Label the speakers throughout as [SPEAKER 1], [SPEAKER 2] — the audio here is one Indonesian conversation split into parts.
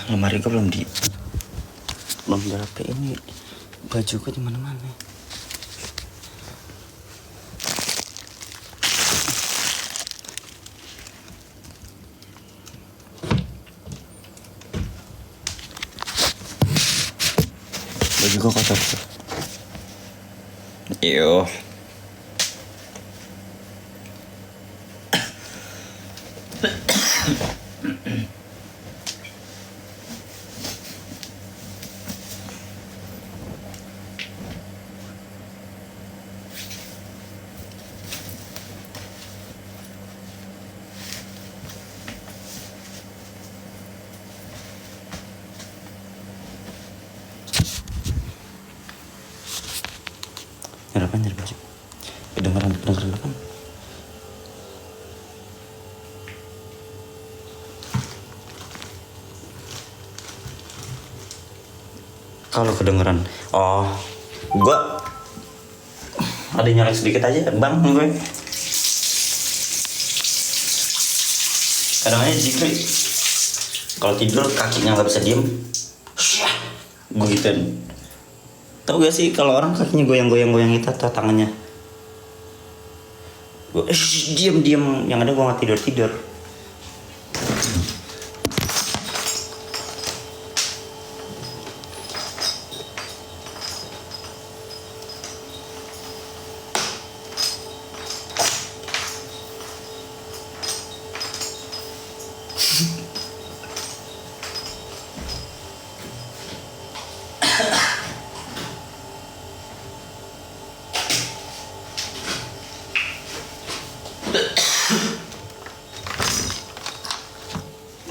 [SPEAKER 1] Lemari gue belum dirapiin nih. Baju gue di mana-mana. Baju gue kotor tuh. Yo. Nyari baju. Kedengeran apa? Kalau kedengeran, gue ada nyala sedikit aja, bang gue. Kadang aja Jikri, kalau tidur kakinya nggak bisa diem, gue gituin. Tahu gak sih kalau orang kakinya goyang-goyang itu atau tangannya? Gue diam, yang ada gue nggak tidur.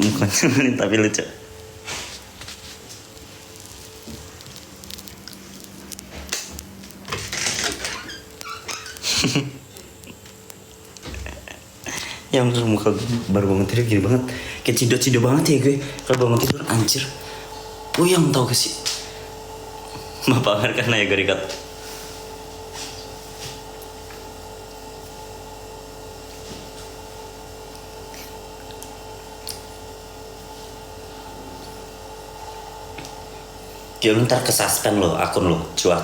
[SPEAKER 1] Mukanya tapi lucu. Ya bener, muka gue baru bangun tidur gini banget. Kayak cindo banget ya gue. Kalau bangun tidur anjir. Yang tau gak sih? Bapak karena ya garikat. Ya lu ntar kesuspend lo, akun lo, cuy.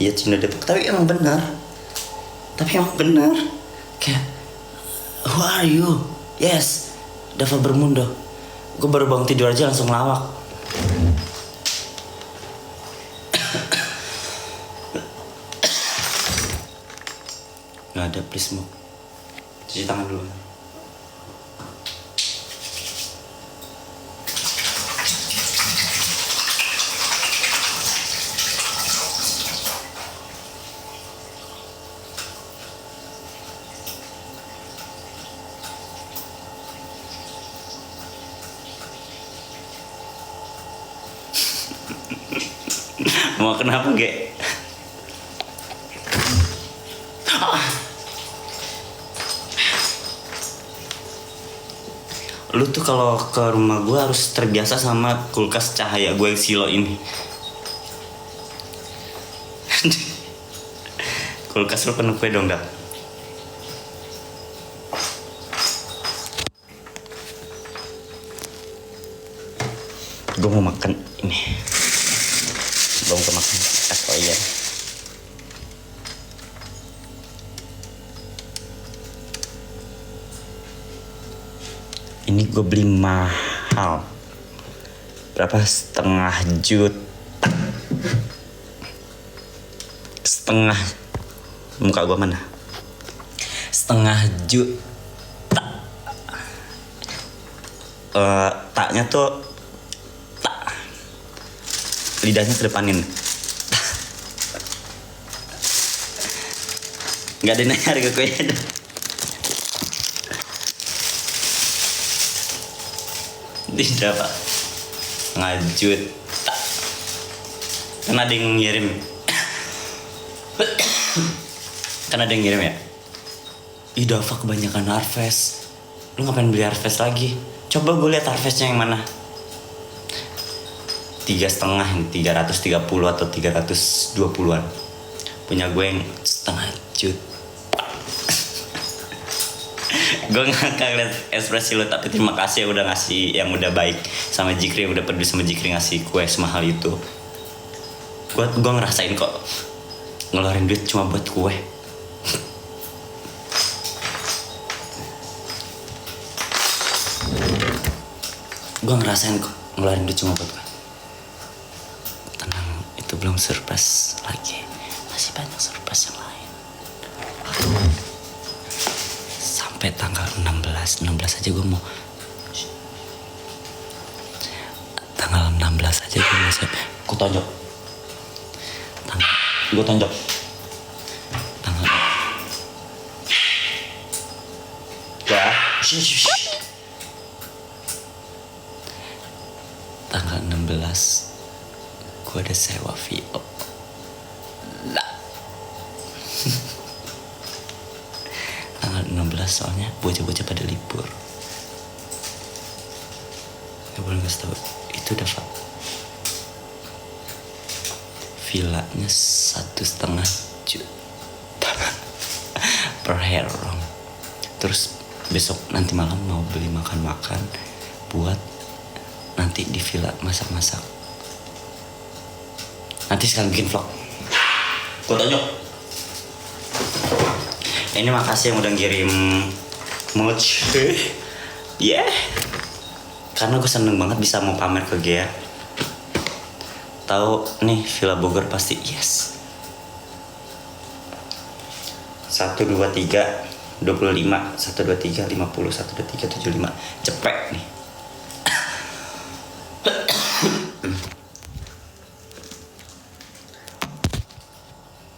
[SPEAKER 1] Iya Cina Depok, tapi emang benar. Kayak, who are you? Yes, Dava Bermundo. Gue baru bangun tidur aja langsung lawak. Gak ada, please mau cuci tangan dulu. Mau kenapa Ge? Lu tuh kalau ke rumah gue harus terbiasa sama kulkas cahaya gue yang silo ini. Kulkas lu penuh kue dong, Dak. Gue mau makan ini. Belum kemakan atau iya. Ini gue beli mahal. Berapa? $1,5 juta. Muka gue mana? $1,5 juta. Taknya tuh lidahnya kedepanin. Gak ada nanya harga kuenya. Tidak pak, ngajut. Kan ada yang ngirim. Ya. Ih Dava kebanyakan Harvest. Lu ngapain beli Harvest lagi? Coba gue lihat Harvestnya yang mana. 3,5, 330 atau 320-an. Punya gue yang $1,5 juta. Gue ngakak liat ekspresi lo, tapi terima kasih udah ngasih, yang udah baik sama Jikri, yang udah peduli sama Jikri ngasih kue semahal itu. Gue ngerasain kok ngeluarin duit cuma buat kue. Gue ngerasain kok ngeluarin duit cuma buat kue. Tenang, itu belum surprise lagi, masih banyak surprise yang lain. Sampai tanggal 16 aja gue mau, tanggal 16 aja gue mau siap. Gue tonjok tanggal ya tanggal 16 gue ada sewa VO lah. Tanggal 16 soalnya bocah-bocah pada libur. Gak boleh ngasih tau itu udah villanya 1,5 juta per herong. Terus besok nanti malam mau beli makan-makan buat nanti di villa masak-masak. Nanti sekalian bikin vlog. Gue tanya. Ini makasih yang udah ngirim merch. Yeah. Karena gue seneng banget bisa mau pamer ke Gea. Tahu nih Villa Bogor pasti yes. 1 2 3 25 1 2 3 50 1 2 3 75 cepet nih.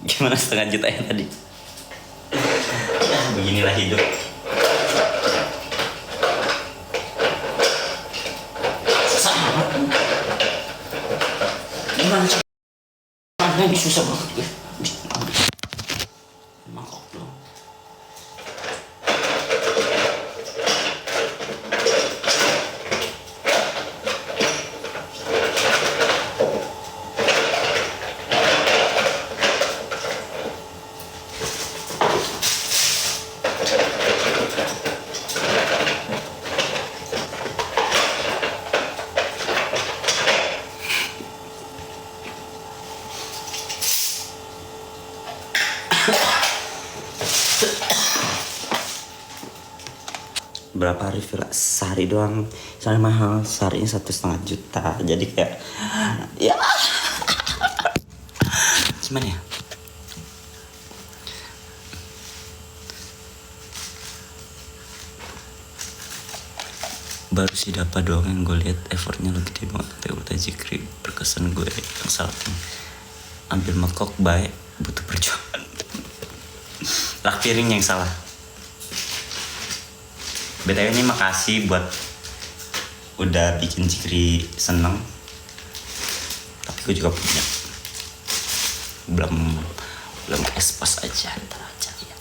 [SPEAKER 1] Gimana 0,5 juta ya tadi? Beginilah hidup. Gimana sih? Ini susah banget gue. Mangkok dong. Berapa hari villa? Sehari doang, soalnya mahal, seharinya 1,5 juta. Jadi kayak ya gimana ya, baru si Dapa doang yang gue lihat effortnya lo gede banget. Tapi udah Jikri berkesan gue yang salah ambil mangkok baik, butuh perjuangan. Rak piringnya yang salah. BTW ini makasih buat udah bikin Jikri seneng. Tapi gue juga punya. Belum expose aja, ntar aja ya.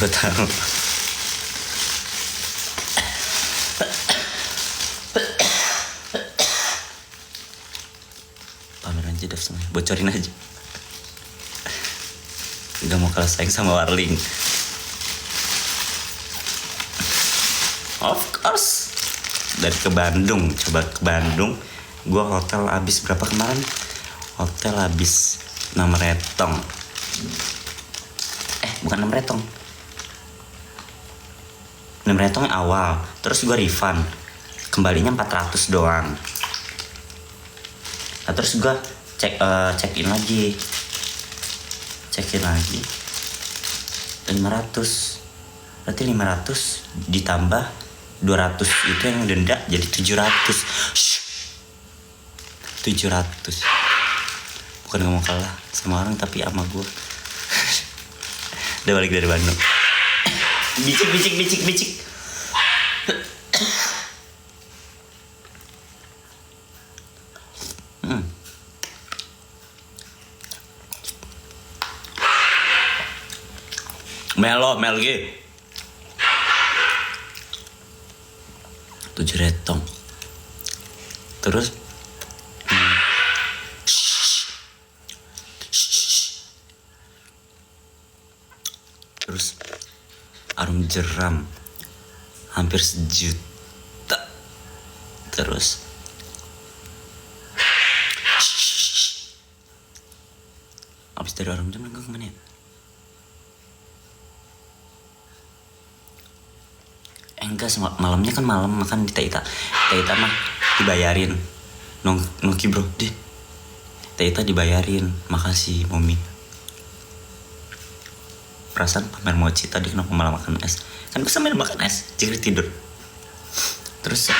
[SPEAKER 1] Gue tahu. Pameran aja semuanya, bocorin aja. Gak mau kalah saing sama Warling. Of course. Dari ke Bandung, coba ke Bandung. Gua hotel habis berapa kemarin? Hotel habis 6 retong. Bukan 6 retong. 6 retong awal. Terus gua refund. Kembalinya 400 doang. Nah, terus gue check in lagi 500, berarti 500 ditambah 200 itu yang denda, jadi 700. 700. Bukan gak mau kalah sama orang, tapi sama gue. Udah balik dari Bandung. Bicik. Mel G 7 retong. Terus Warung jeram hampir 1 juta. Terus abis dari warung jeram gue kemana ya? Enggak, malamnya kan malam makan di Taita. Taita mah dibayarin. Noki bro, deh. Taita dibayarin. Makasih Momi. Perasaan pamer mochi tadi kenapa malah makan es? Kan gue sambil makan es, Jikri tidur. Terus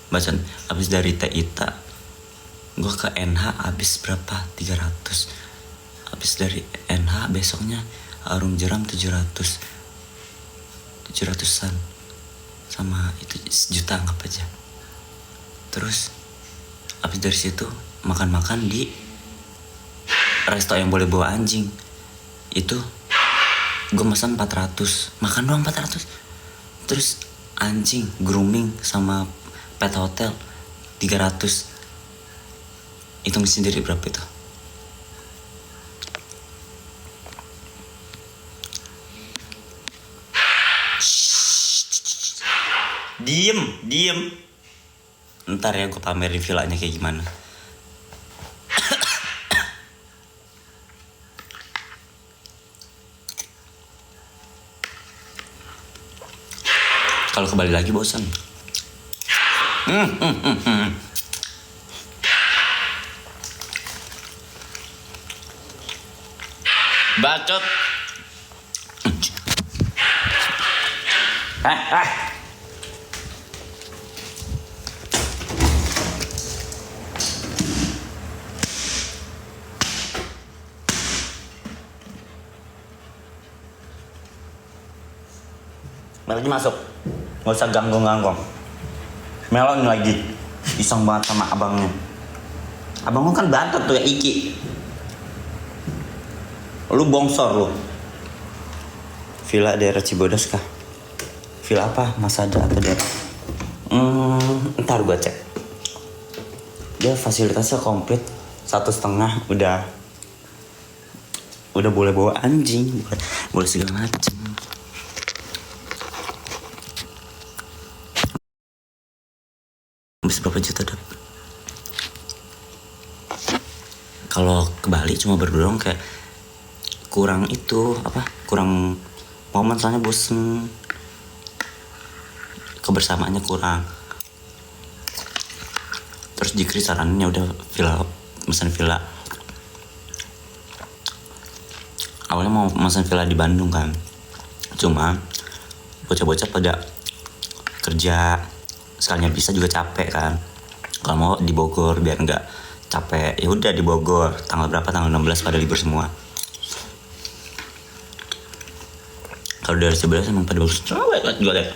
[SPEAKER 1] bacaan abis dari Taita gue ke NH abis berapa? 300. Abis dari NH besoknya warung jeram 700-an sama itu 1 juta anggap aja. Terus abis dari situ makan-makan di resto yang boleh bawa anjing. Itu gue pesan 400, makan doang 400. Terus anjing grooming sama pet hotel 300. Hitung sendiri berapa itu. Diem. Ntar ya gue pamerin villanya kayak gimana. Kalau kembali lagi bosan. Bacot. Lagi masuk. Gak usah ganggu. Melon lagi. Iseng banget sama abangnya. Abang lu kan bantet tuh ya Iki. Lu bongsor lu. Villa daerah Cibodas kah? Villa apa? Masada atau daerah? Ntar gua cek. Dia fasilitasnya komplit. 1,5 udah boleh bawa anjing, boleh segala macem. Habis berapa juta dap? Kalau ke Bali cuma berdua doang kayak kurang momen soalnya bosen, kebersamaannya kurang. Terus Jikri sarannya udah pesan villa. Awalnya mau pesan villa di Bandung kan, cuma bocah-bocah pada kerja, sekalinya bisa juga capek kan. Kalau mau di Bogor biar nggak capek, ya udah di Bogor. Tanggal berapa? Tanggal 16 pada libur semua. Kalau dari 11 emang pada bagus. Coba lihat gue lihat.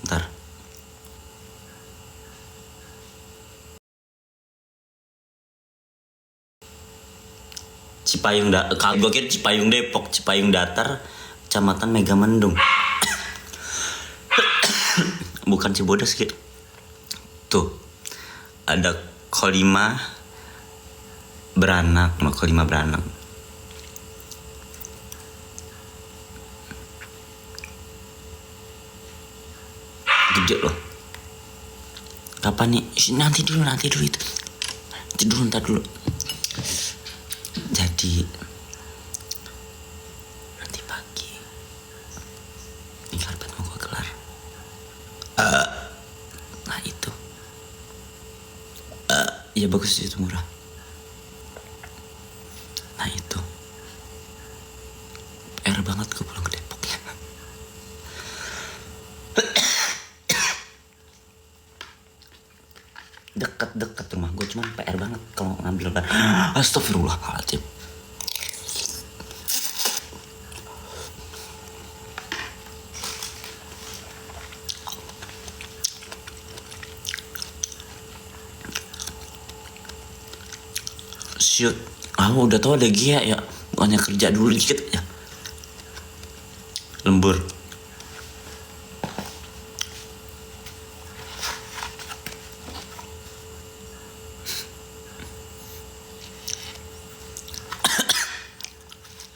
[SPEAKER 1] Ntar. Gue kira Cipayung Depok, Cipayung Datar, Kecamatan Megamendung. Bukan Cibodas gitu. Tuh, ada Kolima beranak. Gede loh. Kapan nih? Nanti dulu itu. Ntar dulu. Jadi nanti pagi ini karpet mau gue kelar. Nah itu ya bagus itu murah. Nah itu PR banget gue pulang ke Depok ya. Deket rumah gue, cuman PR banget kalau ngambil ban. Astagfirullahaladzim. Shoot, kamu udah tahu ada Gia ya, bukannya kerja dulu dikit ya. Lembur.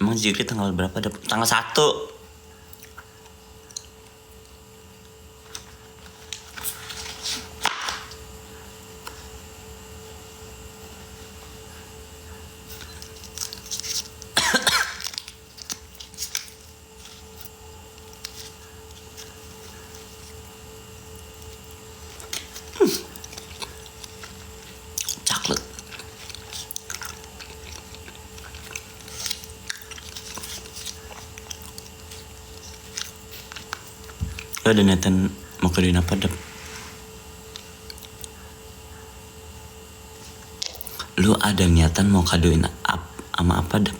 [SPEAKER 1] Emang Jikri tanggal berapa? Tanggal 1. Coklat. Lo ada niatan mau kerjain apa, Dap? Lu ada niatan mau kadoin sama apa, Dap?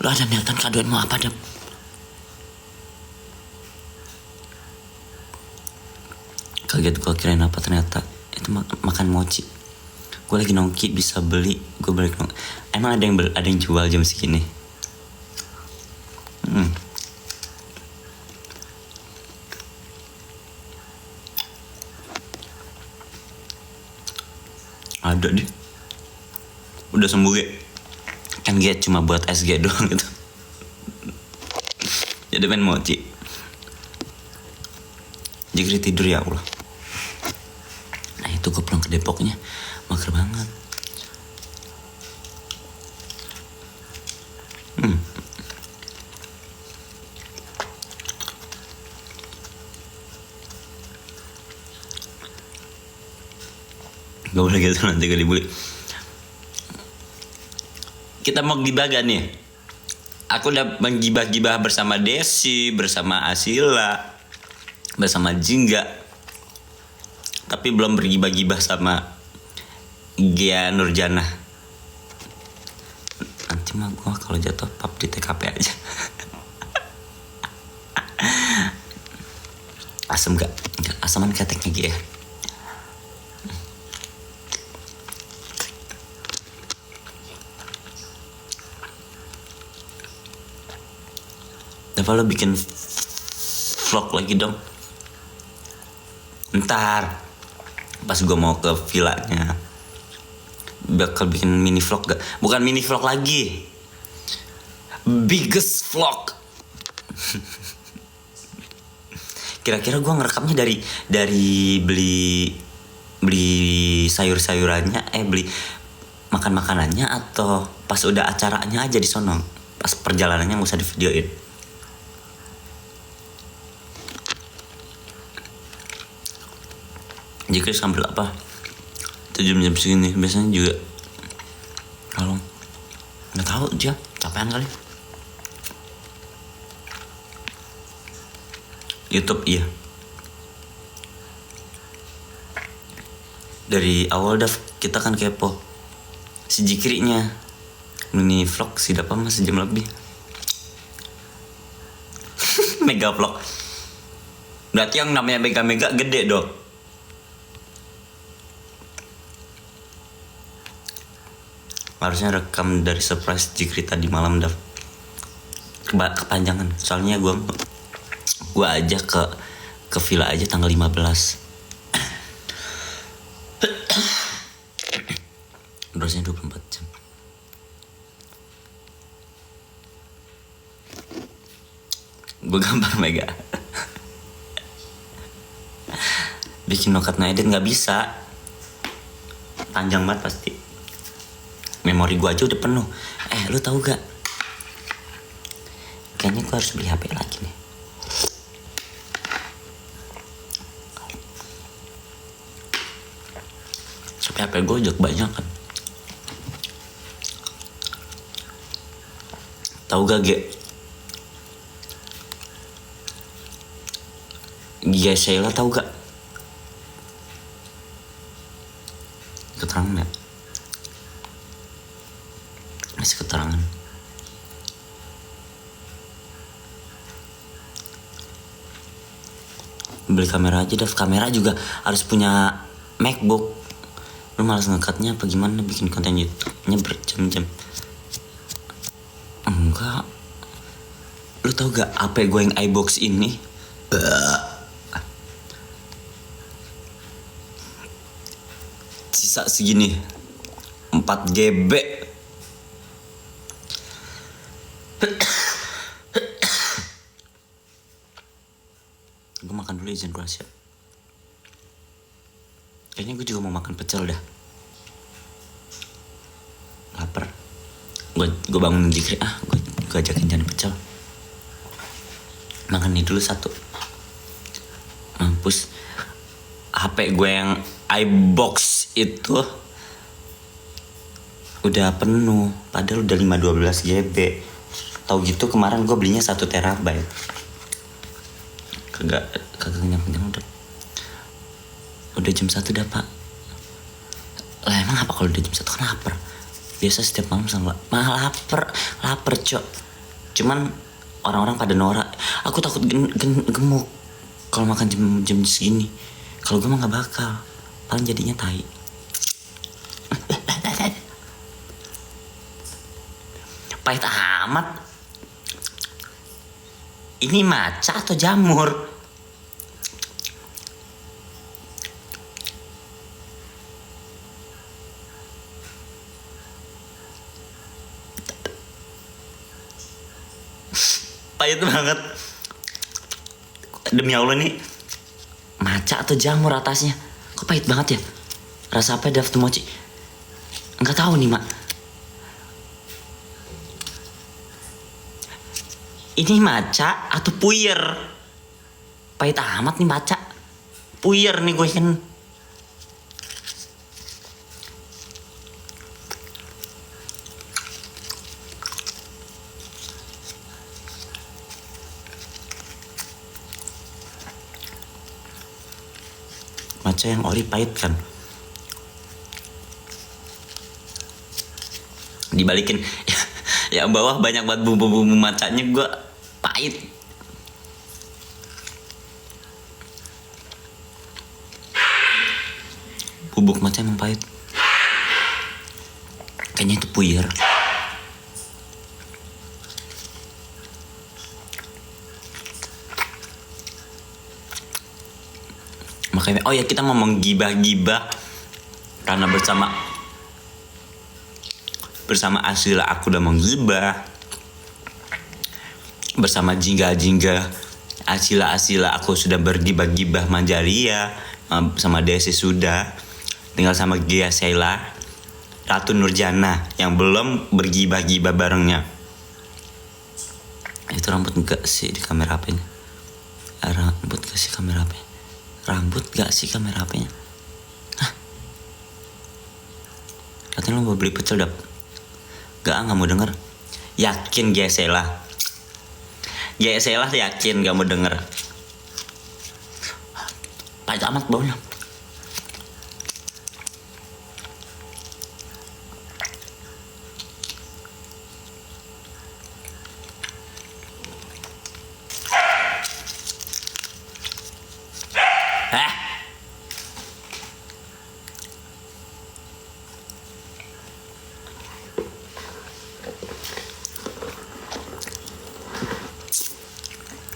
[SPEAKER 1] Lu ada niatan kadoin mau apa, Dap? Kaget gue, kirain apa, ternyata itu makan mochi. Gue lagi nongki bisa beli, gue balik nongki. Emang ada yang jual jam segini? Ada deh. Udah sembuh Ge. Kan Ge cuma buat SG doang gitu. Jadi main mochi. Jikri tidur ya Allah. Nah itu gue pulang ke Depoknya mager banget. Gak boleh gitu, nanti gue dibully. Kita mau gibah gak nih? Aku udah menggibah-gibah bersama Desi, bersama Asila, bersama Jingga. Tapi belum bergibah-gibah sama Gia Nurjana. Nanti mah gue kalau jatuh pap di TKP aja. Asam gak? Asaman keteknya Gia. Dapat lo bikin vlog lagi dong. Ntar pas gue mau ke villanya bakal bikin mini vlog gak? Bukan mini vlog lagi, biggest vlog. Kira-kira gue ngerekamnya dari beli sayur-sayurannya, beli makan-makanannya, atau pas udah acaranya aja di sono, pas perjalanannya nggak usah di videoin. Jika sambil apa? Itu jam-jam segini biasanya juga kalau nggak tahu dia capean kali. YouTube iya. Dari awal dah kita kan kepo. Si Jikrinya mini vlog si dapat mah sejam lebih. Mega vlog. Berarti yang namanya mega gede dong. Harusnya rekam dari surprise Jikri tadi malam dah kepanjangan. Soalnya gue aja ke villa aja tanggal 15. Durasinya 24 jam. Gue gambar mega. Bikin nokat edit nggak bisa. Panjang banget pasti. Memori gue aja udah penuh. Lu tahu gak? Kayaknya gue harus beli HP lagi nih. Sampai HP gue udah kebanyakan. Tahu gak Ge? Gia Sheila tahu gak? Keterangan gak? Masih keterangan. beli kamera aja. Kamera juga harus punya MacBook. Lu malas ngekatnya apa gimana bikin konten YouTube-nya berjam-jam? Enggak. Lu tau gak HP gue yang iBox ini? Sisa segini 4 GB. Gue makan dulu izin kelas ya. Kayaknya gue juga mau makan pecel dah. Lapar. Gue bangun Jikri, gue ajakin jalan pecel. Makan nih dulu satu. Mampus. HP gue yang iBox itu udah penuh. Padahal udah 512 GB. Tahu gitu kemarin gue belinya 1 terabyte. Kagak kenyang udah jam 1 dah pak. Lah emang apa kalau udah jam 1 kan lapar. Biasa setiap malam sama lapar cok. Cuman orang-orang pada norak. Aku takut gemuk kalau makan jam segini. Kalau gue mah nggak bakal. Paling jadinya tai. Pahit amat. Ini maca atau jamur? Pahit banget. Demi Allah nih, maca atau jamur atasnya? Kok pahit banget ya? Rasa apa Daftu Mochi? Enggak tahu nih mak. Ini maca atau puyer? Pahit amat nih maca. Puyer nih gue kan. Maca yang ori pahit kan. Dibalikin. Yang bawah banyak banget bumbu-bumbu macanya, gue pahit. Bubuk maca emang pahit. Kayaknya itu puyer. Makanya, oh ya kita mau menggibah-gibah karena bersama Asila aku udah menggibah, bersama Jingga Asila aku sudah bergibah-gibah Manjaria, sama Desi sudah, tinggal sama Gia Sheila, Ratu Nurjana yang belum bergibah-gibah barengnya. Itu rambut enggak sih di kamera HP-nya? Rambut gak sih kamera HP-nya? Rambut gak sih kamera HP-nya? Hah? Katanya lo mau beli pecel dap. Gak mau denger. Yakin Gesela yakin gak mau denger. Pahit amat baunya.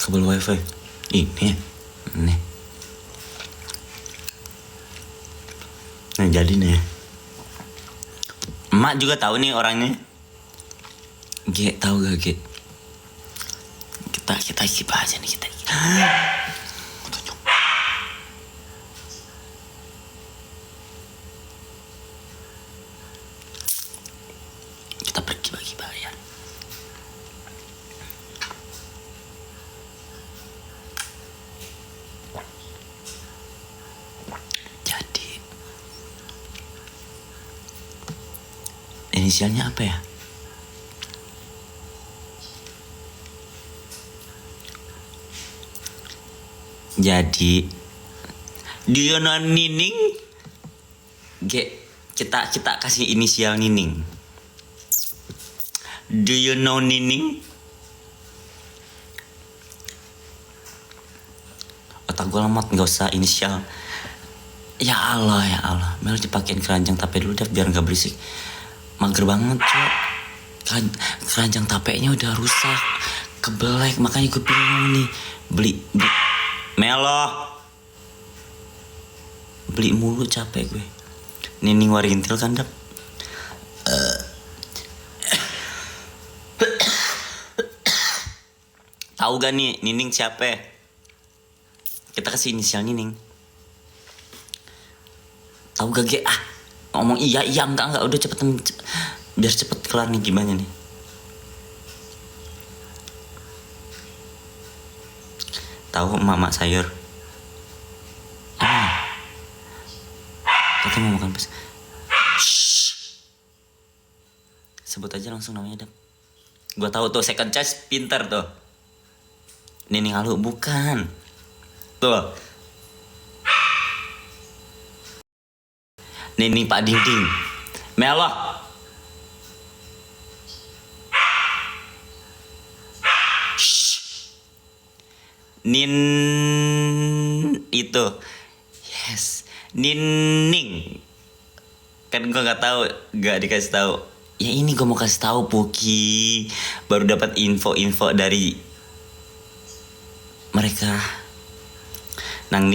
[SPEAKER 1] Kabel wifi ini nih. Nah jadi nih, emak juga tahu nih orangnya. G tahu gak G? Kita kipah aja nih kita. Kita pergi bagi-bagi ya. Inisialnya apa ya? Jadi do you know Nining? Kita kasih inisial Nining. Do you know Nining? kata gue lemot, nggak usah inisial. Ya Allah, Mel dipakein keranjang tape dulu deh biar nggak berisik. Mager banget cok, keranjang tapenya udah rusak, kebelek, makanya gue bingung nih beli. Melo, beli mulu capek gue. Nining Warintil kan dap. Tahu gak nih Nining siapa? Kita kasih inisial Nining. Tahu gak Ge? Ngomong iya enggak udah cepetan biar cepet kelar nih. Gimana nih? Tahu mama sayur? Kita mau makan pas. Sebut aja langsung namanya dap. Gua tahu tuh second choice pinter tuh. Nining Halu bukan. Tuh. Nining Pak Dingding. Melo. Nin itu. Yes. Nining. Kan gue nggak tahu, nggak dikasih tahu. Ya ini gue mau kasih tahu Puki. Baru dapat info dari mereka. Nang.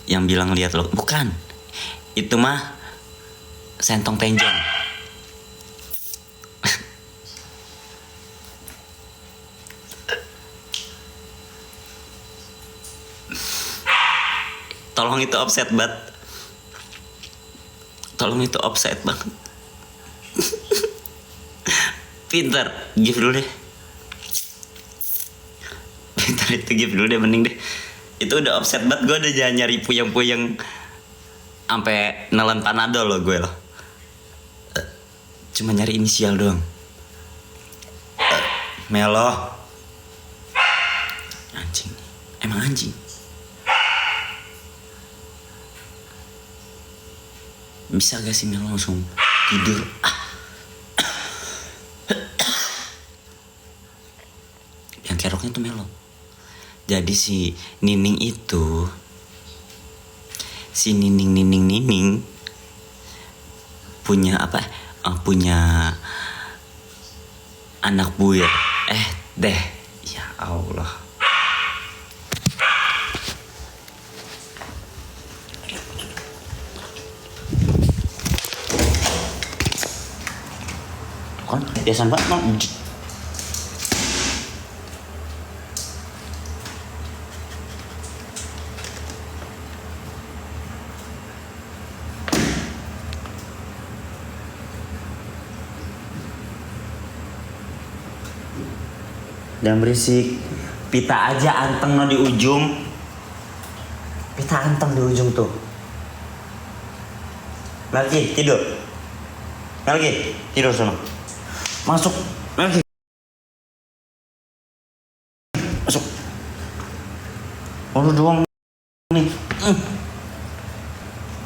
[SPEAKER 1] Yang bilang lihat lo, bukan, itu mah Sentong Tenjong. Tolong itu offset banget. Pinter, give dulu deh. Pinter itu give dulu deh, mending deh. Itu udah offset banget, gue udah jangan nyari puyeng-puyeng sampai nelen panadol loh gue loh. Cuma nyari inisial doang. Melo. Anjing. Emang anjing. Bisa gak sih Melo langsung tidur? Yang keroknya tuh Melo. Jadi si Nining itu, si Nining punya apa? Punya anak buir. Ya Allah. Kan biasa banget mau. Dan berisik. Pita aja anteng no di ujung. Pita anteng di ujung tuh. Melki tidur. Melki tidur sana. Masuk. Melki. Masuk. Lu doang nih.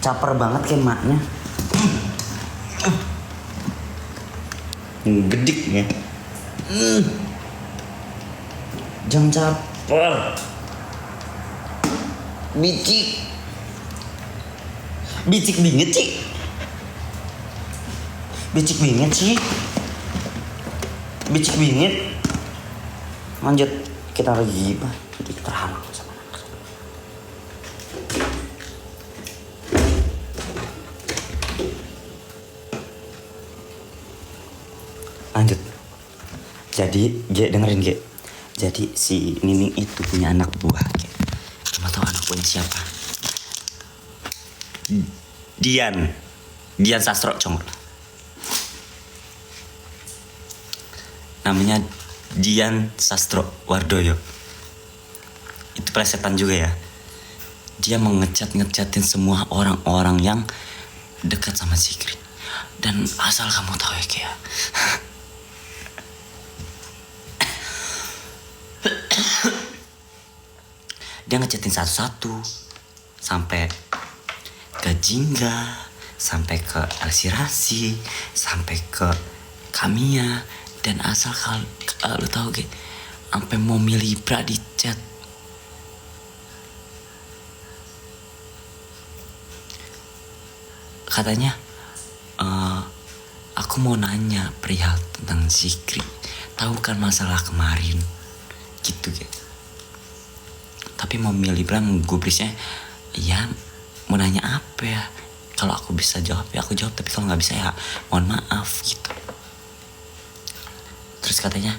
[SPEAKER 1] Caper banget kayak maknya. Gedik ya. Jangan caper. Bicik bingit sih. Bicik bingit. Lanjut, kita lagi gibah. Jadi terhalang sama anak. Lanjut. Jadi, dengerin Ge. Jadi si Nining itu punya anak buah. Cuma tahu anak buahnya siapa? Dian Sastro Congol. Namanya Dian Sastro Wardoyo. Itu plesetan juga ya. Dia ngecatin semua orang-orang yang dekat sama Zikrin. Dan asal kamu tahu ya kayak dia ngechatin satu-satu sampai ke Jingga, sampai ke Elsirasi, sampai ke Kamia, dan asal kalau lu tahu gitu, sampai mau milih Libra ngechat. Katanya, aku mau nanya perihal tentang Zikri. Tahu kan masalah kemarin? Gitu ya. Tapi mau milih bilang gubrisnya, ya mau nanya apa ya? Kalau aku bisa jawab ya aku jawab, tapi kalau nggak bisa ya mohon maaf gitu. Terus katanya,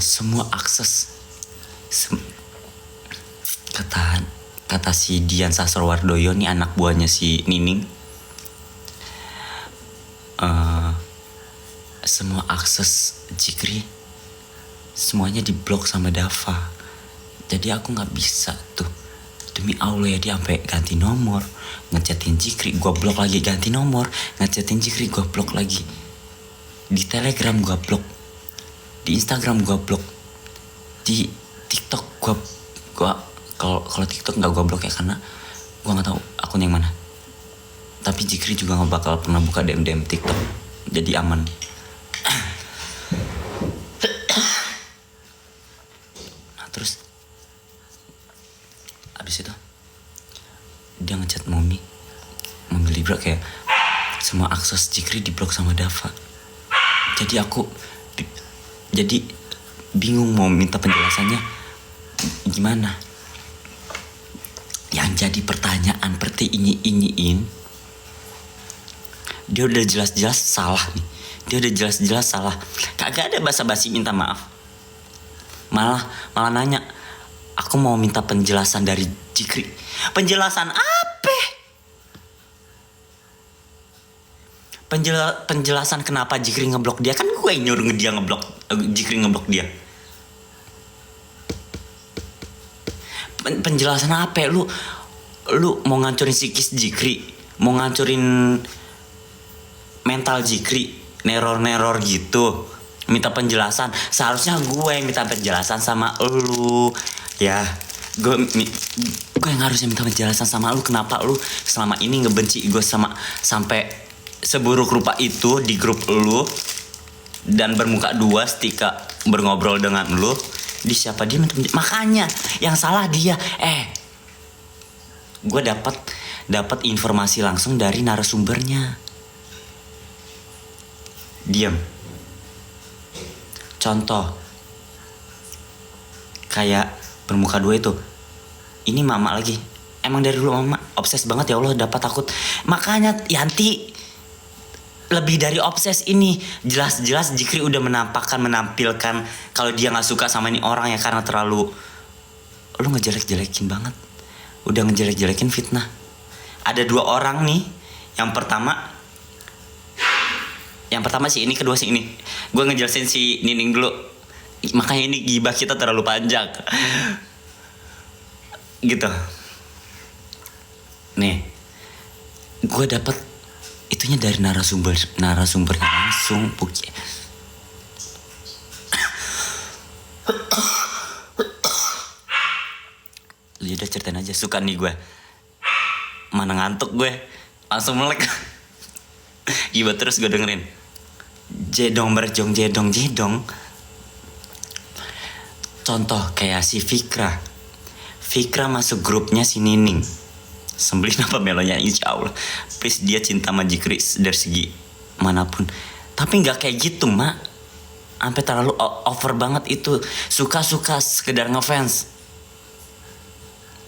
[SPEAKER 1] semua akses kata si Dian Sastrowardoyo nih, anak buahnya si Nining, semua akses Zikri semuanya diblok sama Dava. Jadi aku nggak bisa tuh, demi Allah ya, dia sampai ganti nomor, ngechatin Zikri, gua blok lagi, ganti nomor, ngechatin Zikri, gua blok lagi. Di Telegram gua blok, di Instagram gua blok, di TikTok gua kalau TikTok nggak gua blok ya, karena gua nggak tahu akun yang mana. Tapi Zikri juga nggak bakal pernah buka DM TikTok, jadi aman. Nah terus abis itu dia ngechat Momi Libra kayak semua akses Zikri diblok sama Dava. Jadi aku bingung mau minta penjelasannya gimana. Yang jadi pertanyaan iniin, dia udah jelas-jelas salah nih. Dia udah jelas-jelas salah. Kagak ada basa-basi minta maaf. Malah nanya, aku mau minta penjelasan dari Zikri. Penjelasan apa? Penjelasan kenapa Zikri ngeblok dia? Kan gue yang nyuruh dia ngeblok, Zikri ngeblok dia. Penjelasan apa? Lu mau ngancurin psikis Zikri, mau ngancurin mental Zikri, neror gitu. Minta penjelasan. Seharusnya gue yang minta penjelasan sama lu. Ya, gue yang harusnya minta penjelasan sama lu. Kenapa lu selama ini ngebenci gue sampai seburuk rupa itu di grup lu, dan bermuka dua setika berngobrol dengan lu. Di siapa dia minta penjelasan? Makanya yang salah dia. Gue dapat informasi langsung dari narasumbernya. Diam. Contoh kayak bermuka dua itu, ini mama lagi. Emang dari dulu mama obses banget, ya Allah dapat takut. Makanya Yanti lebih dari obses ini. Jelas-jelas Zikri udah menampilkan kalau dia gak suka sama ini orang ya, karena terlalu lu ngejelek-jelekin banget. Udah ngejelek-jelekin, fitnah. Ada dua orang nih. Yang pertama si ini, kedua si ini. Gue ngejelasin si Nining dulu. Makanya ini gibah kita terlalu panjang. Gitu. Nih, gue dapet itunya dari narasumbernya langsung. Lu udah ceritain aja, suka nih gue. Mana ngantuk gue, langsung melek. Gibah terus gue dengerin. Jedong berjong jedong. Contoh kayak si Fikra masuk grupnya si Nining. Sembelih apa melonya, insya Allah please dia cinta sama Zikri dari segi manapun. Tapi gak kayak gitu mak, sampai terlalu over banget itu. Suka-suka sekedar ngefans,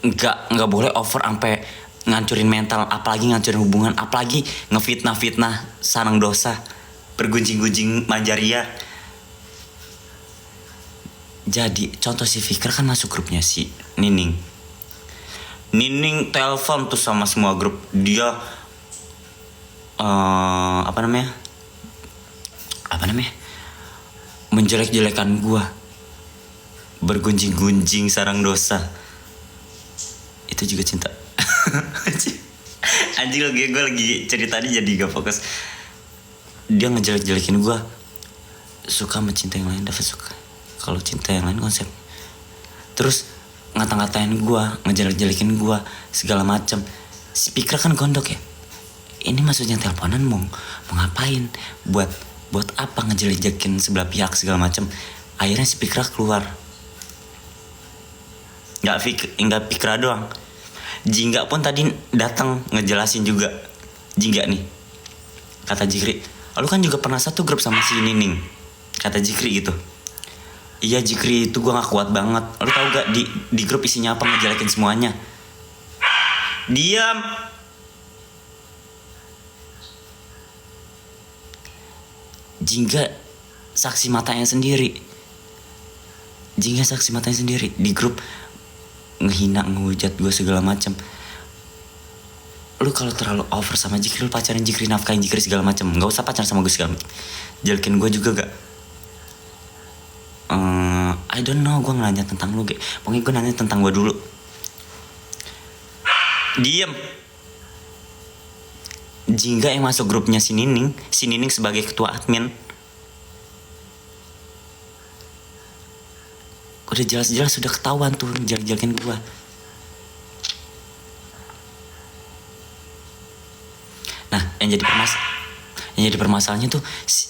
[SPEAKER 1] Gak boleh over sampai ngancurin mental, apalagi ngancurin hubungan, apalagi ngefitnah sarang dosa, bergunjing-gunjing Manjaria. Jadi contoh si Fikra kan masuk grupnya si Nining telepon tuh sama semua grup dia. Apa namanya menjelek-jelekan gua, bergunjing-gunjing sarang dosa. Itu juga cinta. Anjing lagi gue lagi ceritanya jadi gak fokus. Dia ngejelek-jelekin gue, suka mencinta yang lain, dapat suka. Kalau cinta yang lain konsep. Terus ngata-ngatain gue, ngejelek-jelekin gue segala macam. Si Fikra kan gondok ya. Ini maksudnya teleponan mau ngapain? Buat apa ngejelek-jelekin sebelah pihak segala macam. Akhirnya si Fikra keluar nggak Fikra doang. Jingga pun tadi datang ngejelasin juga. Jingga nih, kata Jikri, lu kan juga pernah satu grup sama si Nining, kata Jikri gitu. Iya Jikri, itu gue gak kuat banget. Lu tau gak di grup isinya apa, ngejelekin semuanya. Diam. Jingga saksi matanya sendiri. Di grup ngehina, ngehujat gue segala macam. Lu kalau terlalu over sama Jikri, lu pacarin Jikri, nafkain Jikri segala macam. Gak usah pacaran sama gue segala macam. Jelekin gue juga gak. I don't know, gue nanya tentang lu gak. Pokoknya gue nanya tentang gue dulu. Diem. Jingga yang masuk grupnya si Nining sebagai ketua admin. Udah jelas-jelas sudah ketahuan tuh jelek-jelekin gue. Nah, yang jadi permasalahannya tuh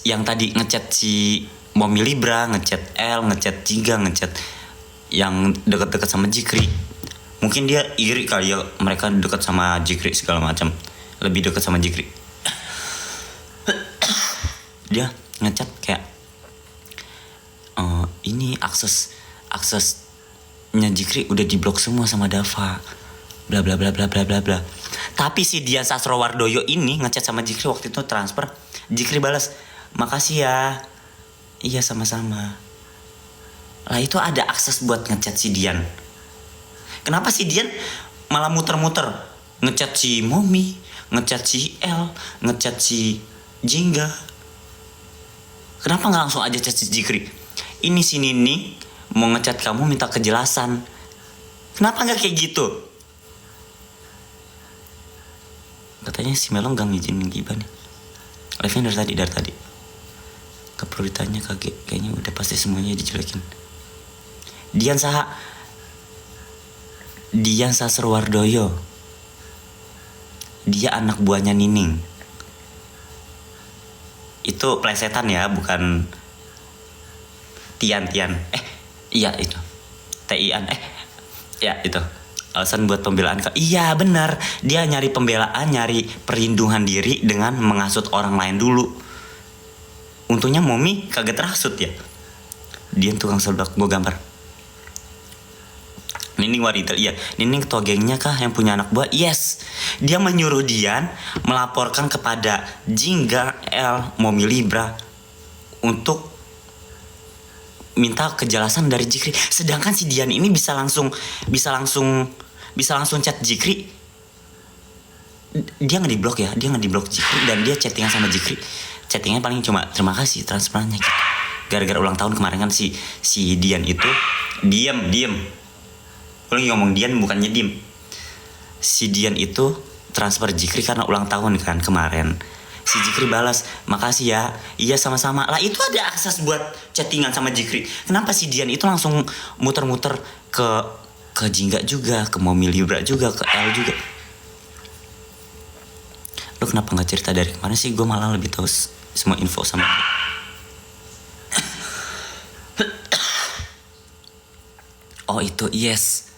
[SPEAKER 1] yang tadi ngechat si Momi Libra, ngechat L, ngechat Jingga, ngechat yang dekat-dekat sama Jikri. Mungkin dia iri kali ya, mereka dekat sama Jikri segala macam, lebih dekat sama Jikri. Dia ngechat kayak ini aksesnya Jikri udah diblok semua sama Dava, bla bla bla bla bla bla bla. Tapi si Dian Sastrowardoyo ini ngechat sama Jikri waktu itu transfer. Jikri balas, makasih ya. Iya sama-sama. Lah itu ada akses buat ngechat si Dian. Kenapa si Dian malah muter-muter ngechat si Momi, ngechat si L, ngechat si Jingga? Kenapa nggak langsung aja chat si Jikri? Ini si Nini mau ngechat kamu minta kejelasan. Kenapa nggak kayak gitu? Katanya si Melong gak ngizinin gibah nih. Live-nya dari tadi. Gak perlu ditanya, kaget. Kayaknya udah pasti semuanya dijelekin. Dian Sastrowardoyo. Dia anak buahnya Nining. Itu plesetan ya, bukan Tian. Iya itu. Tian. Ya itu. Alasan buat pembelaan. Iya benar. Dia nyari pembelaan, nyari perlindungan diri dengan menghasut orang lain dulu. Untungnya Momi kagak terhasut ya. Dian tukang selebak, gue gambar. Nining Waritel, iya. Nining ketua gengnya kah yang punya anak buah? Yes. Dia menyuruh Dian melaporkan kepada Jingga, L, Momi Libra untuk minta kejelasan dari Jikri. Sedangkan si Dian ini bisa langsung chat Jikri. Dia nggak diblok ya, dia nggak diblok Jikri dan dia chattingan sama Jikri. Chattingnya paling cuma terima kasih transferannya gitu. Gara-gara ulang tahun kemarin kan si Dian itu diem. Gue lagi ngomong Dian bukannya diem. Si Dian itu transfer Jikri karena ulang tahun kan kemarin. Si Jikri balas, makasih ya. Iya sama-sama. Lah itu ada akses buat chattingan sama Jikri. Kenapa si Dian itu langsung muter-muter ke Jingga juga, ke Momi Libra juga, ke L juga. Lo kenapa gak cerita dari kemarin sih? Gue malah lebih tahu semua info sama dia. Oh itu, yes.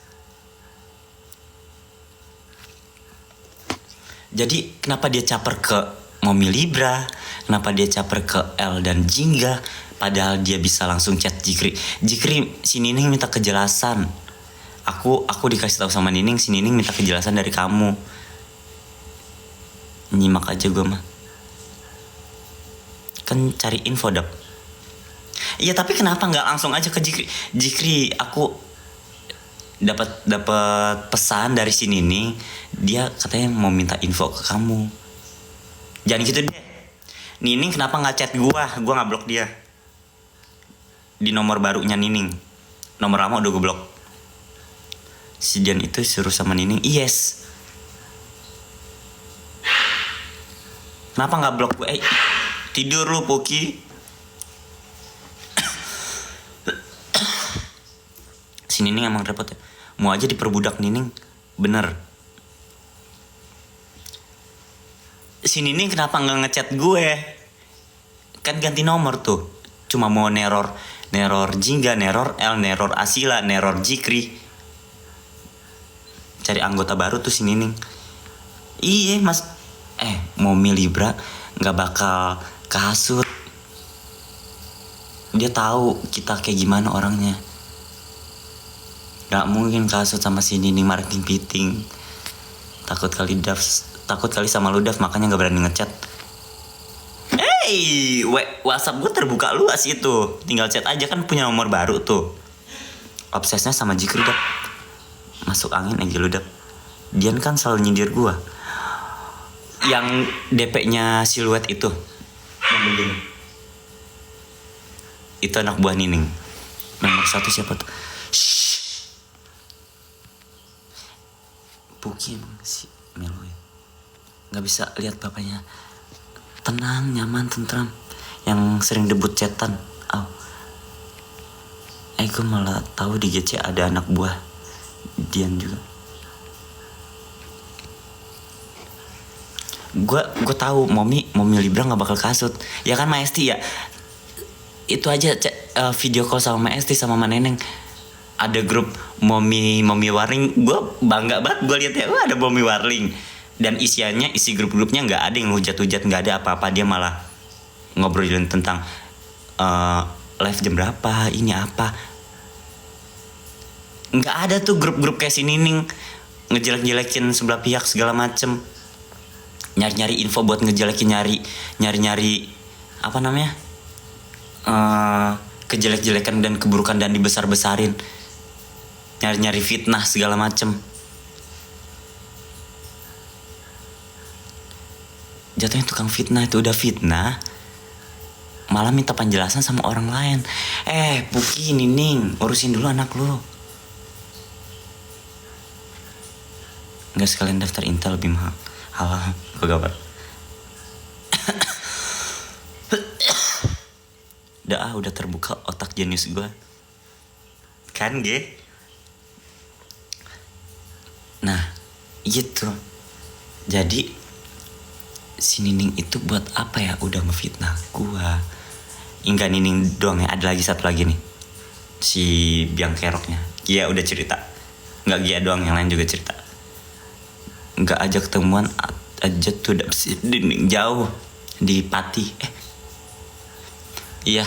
[SPEAKER 1] Jadi kenapa dia caper ke Momi Libra, kenapa dia caper ke L dan Jingga, padahal dia bisa langsung chat Jikri. Jikri, si Nining minta kejelasan. Aku dikasih tahu sama Nining, si Nining minta kejelasan dari kamu. Nyimak aja gue mah. Kan cari info dap. Iya tapi kenapa nggak langsung aja ke Jikri? Jikri, aku dapat pesan dari si Nining, dia katanya mau minta info ke kamu. Jangan gitu deh. Nining kenapa nggak chat gue nggak blok dia di nomor barunya Nining. Nomor lama udah gue blok. Si Dian itu suruh sama Nining, yes. Kenapa nggak blok gue? Tidur lu Poki. Si Nining emang repot ya. Mau aja diperbudak Nining. Bener. Si Nining kenapa nggak ngechat gue? Kan ganti nomor tuh. Cuma mau neror Jingga, neror L, neror Asila, neror Jikri. cari anggota baru tuh si Nining. Iya mas, Momi Libra nggak bakal kasut. Dia tahu kita kayak gimana orangnya. Nggak mungkin kasut sama si Nining marketing piting. Takut kali sama lu Dav, makanya nggak berani ngechat. WhatsApp gue terbuka luas itu. Tinggal chat aja, kan punya nomor baru tuh. Obsesnya sama Jikri Dap. Masuk angin aja lu Dap. Dian kan selalu nyindir gue. Yang DP-nya siluet itu. Yang begini. Itu anak buah Nining. Nomor 1 siapa tuh? Puki emang si Melo ya. Gak bisa lihat bapaknya. Tenang, nyaman, tentram. Yang sering debut chatan. Gue malah tahu di GC ada anak buah Dian juga. Gue tahu Momi Libra nggak bakal kasut. Ya kan Maesti ya. Itu aja video call sama Maesti sama Maneneng. Ada grup Momi Warling. Gue bangga banget gue lihat ya. Ada Momi Warling. Dan isi grup-grupnya nggak ada yang hujat-hujat, nggak ada apa-apa. Dia malah ngobrolin tentang live jam berapa, ini apa. Nggak ada tuh grup-grup kayak si Nining ngejelek-jelekin sebelah pihak segala macem. Nyari-nyari info buat ngejelekin, nyari-nyari apa namanya, kejelek-jelekan dan keburukan dan dibesar-besarin. Nyari-nyari fitnah segala macem. Jatuhnya tukang fitnah, itu udah fitnah malah minta penjelasan sama orang lain. Puki, Nining, urusin dulu anak lu. Nggak sekalian daftar Intel lebih mahal. Halah, gue kabar. Udah terbuka otak jenius gue. Kan Ge? Nah, gitu. Jadi si Nining itu buat apa ya udah ngefitnah gua. Enggak Nining doang ya, ada lagi satu lagi nih. Si Biang Keroknya. Gia udah cerita. Enggak Gia doang, yang lain juga cerita. Enggak ajak ketemuan aja tuh udah si Nining jauh di Pati. Iya.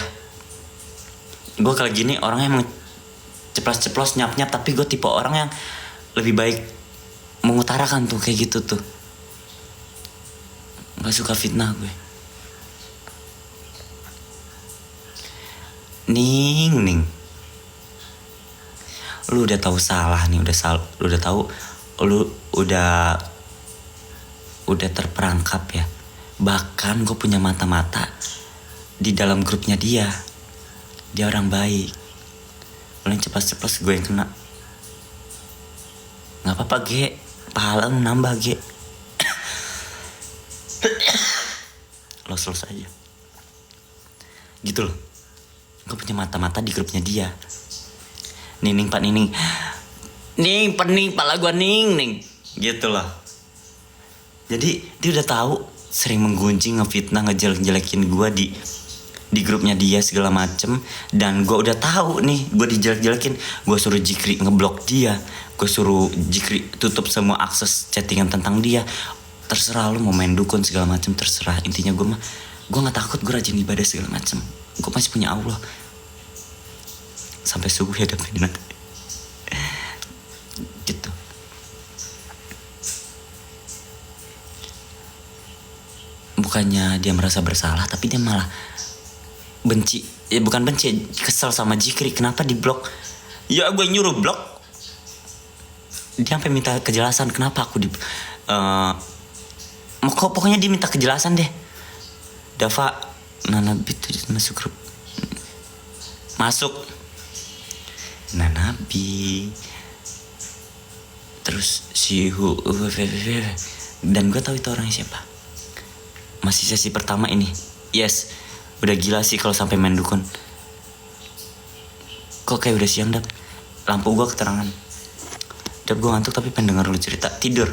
[SPEAKER 1] Gua kalau gini orangnya emang ceplos-ceplos nyap-nyap, tapi gue tipe orang yang lebih baik mengutarakan tuh kayak gitu tuh. Gak suka fitnah gue. Ning, lu udah tahu salah nih, lu udah tahu, lu udah terperangkap ya. Bahkan gue punya mata-mata di dalam grupnya dia orang baik. Lu yang ceplos-ceplos, gue yang kena. Gak apa-apa Ge, pahala lu nambah Ge. Los aja gitu loh. Gue punya mata-mata di grupnya dia. Nining Pak Nining, Ning pening pala gue Ning gitu loh. Jadi dia udah tahu sering menggunjing, ngefitnah, ngejelek-jelekin gue di grupnya dia segala macem. Dan gue udah tahu nih gue dijelek-jelekin. Gue suruh Jikri ngeblok dia, gue suruh Jikri tutup semua akses chattingan tentang dia. Terserah lu mau main dukun segala macam, terserah. Intinya gue nggak takut, gue rajin ibadah segala macam. Gue masih punya Allah. Sampai subuh ya dapetin nanti. Gitu. Bukannya dia merasa bersalah, tapi dia malah benci. Ya bukan benci, kesel sama Jikri. Kenapa di blok? Ya gue nyuruh blok. Dia sampai minta kejelasan kenapa aku di pokoknya dia minta kejelasan deh. Dava, Nanabi tuh masuk grup. Masuk Nanabi. Terus si dan gue tahu itu orangnya siapa. Masih sesi pertama ini. Yes, udah gila sih kalau sampai main dukun. Kok kayak udah siang Dap. Lampu gue keterangan. Dap, gue ngantuk tapi pengen denger lu cerita. Tidur.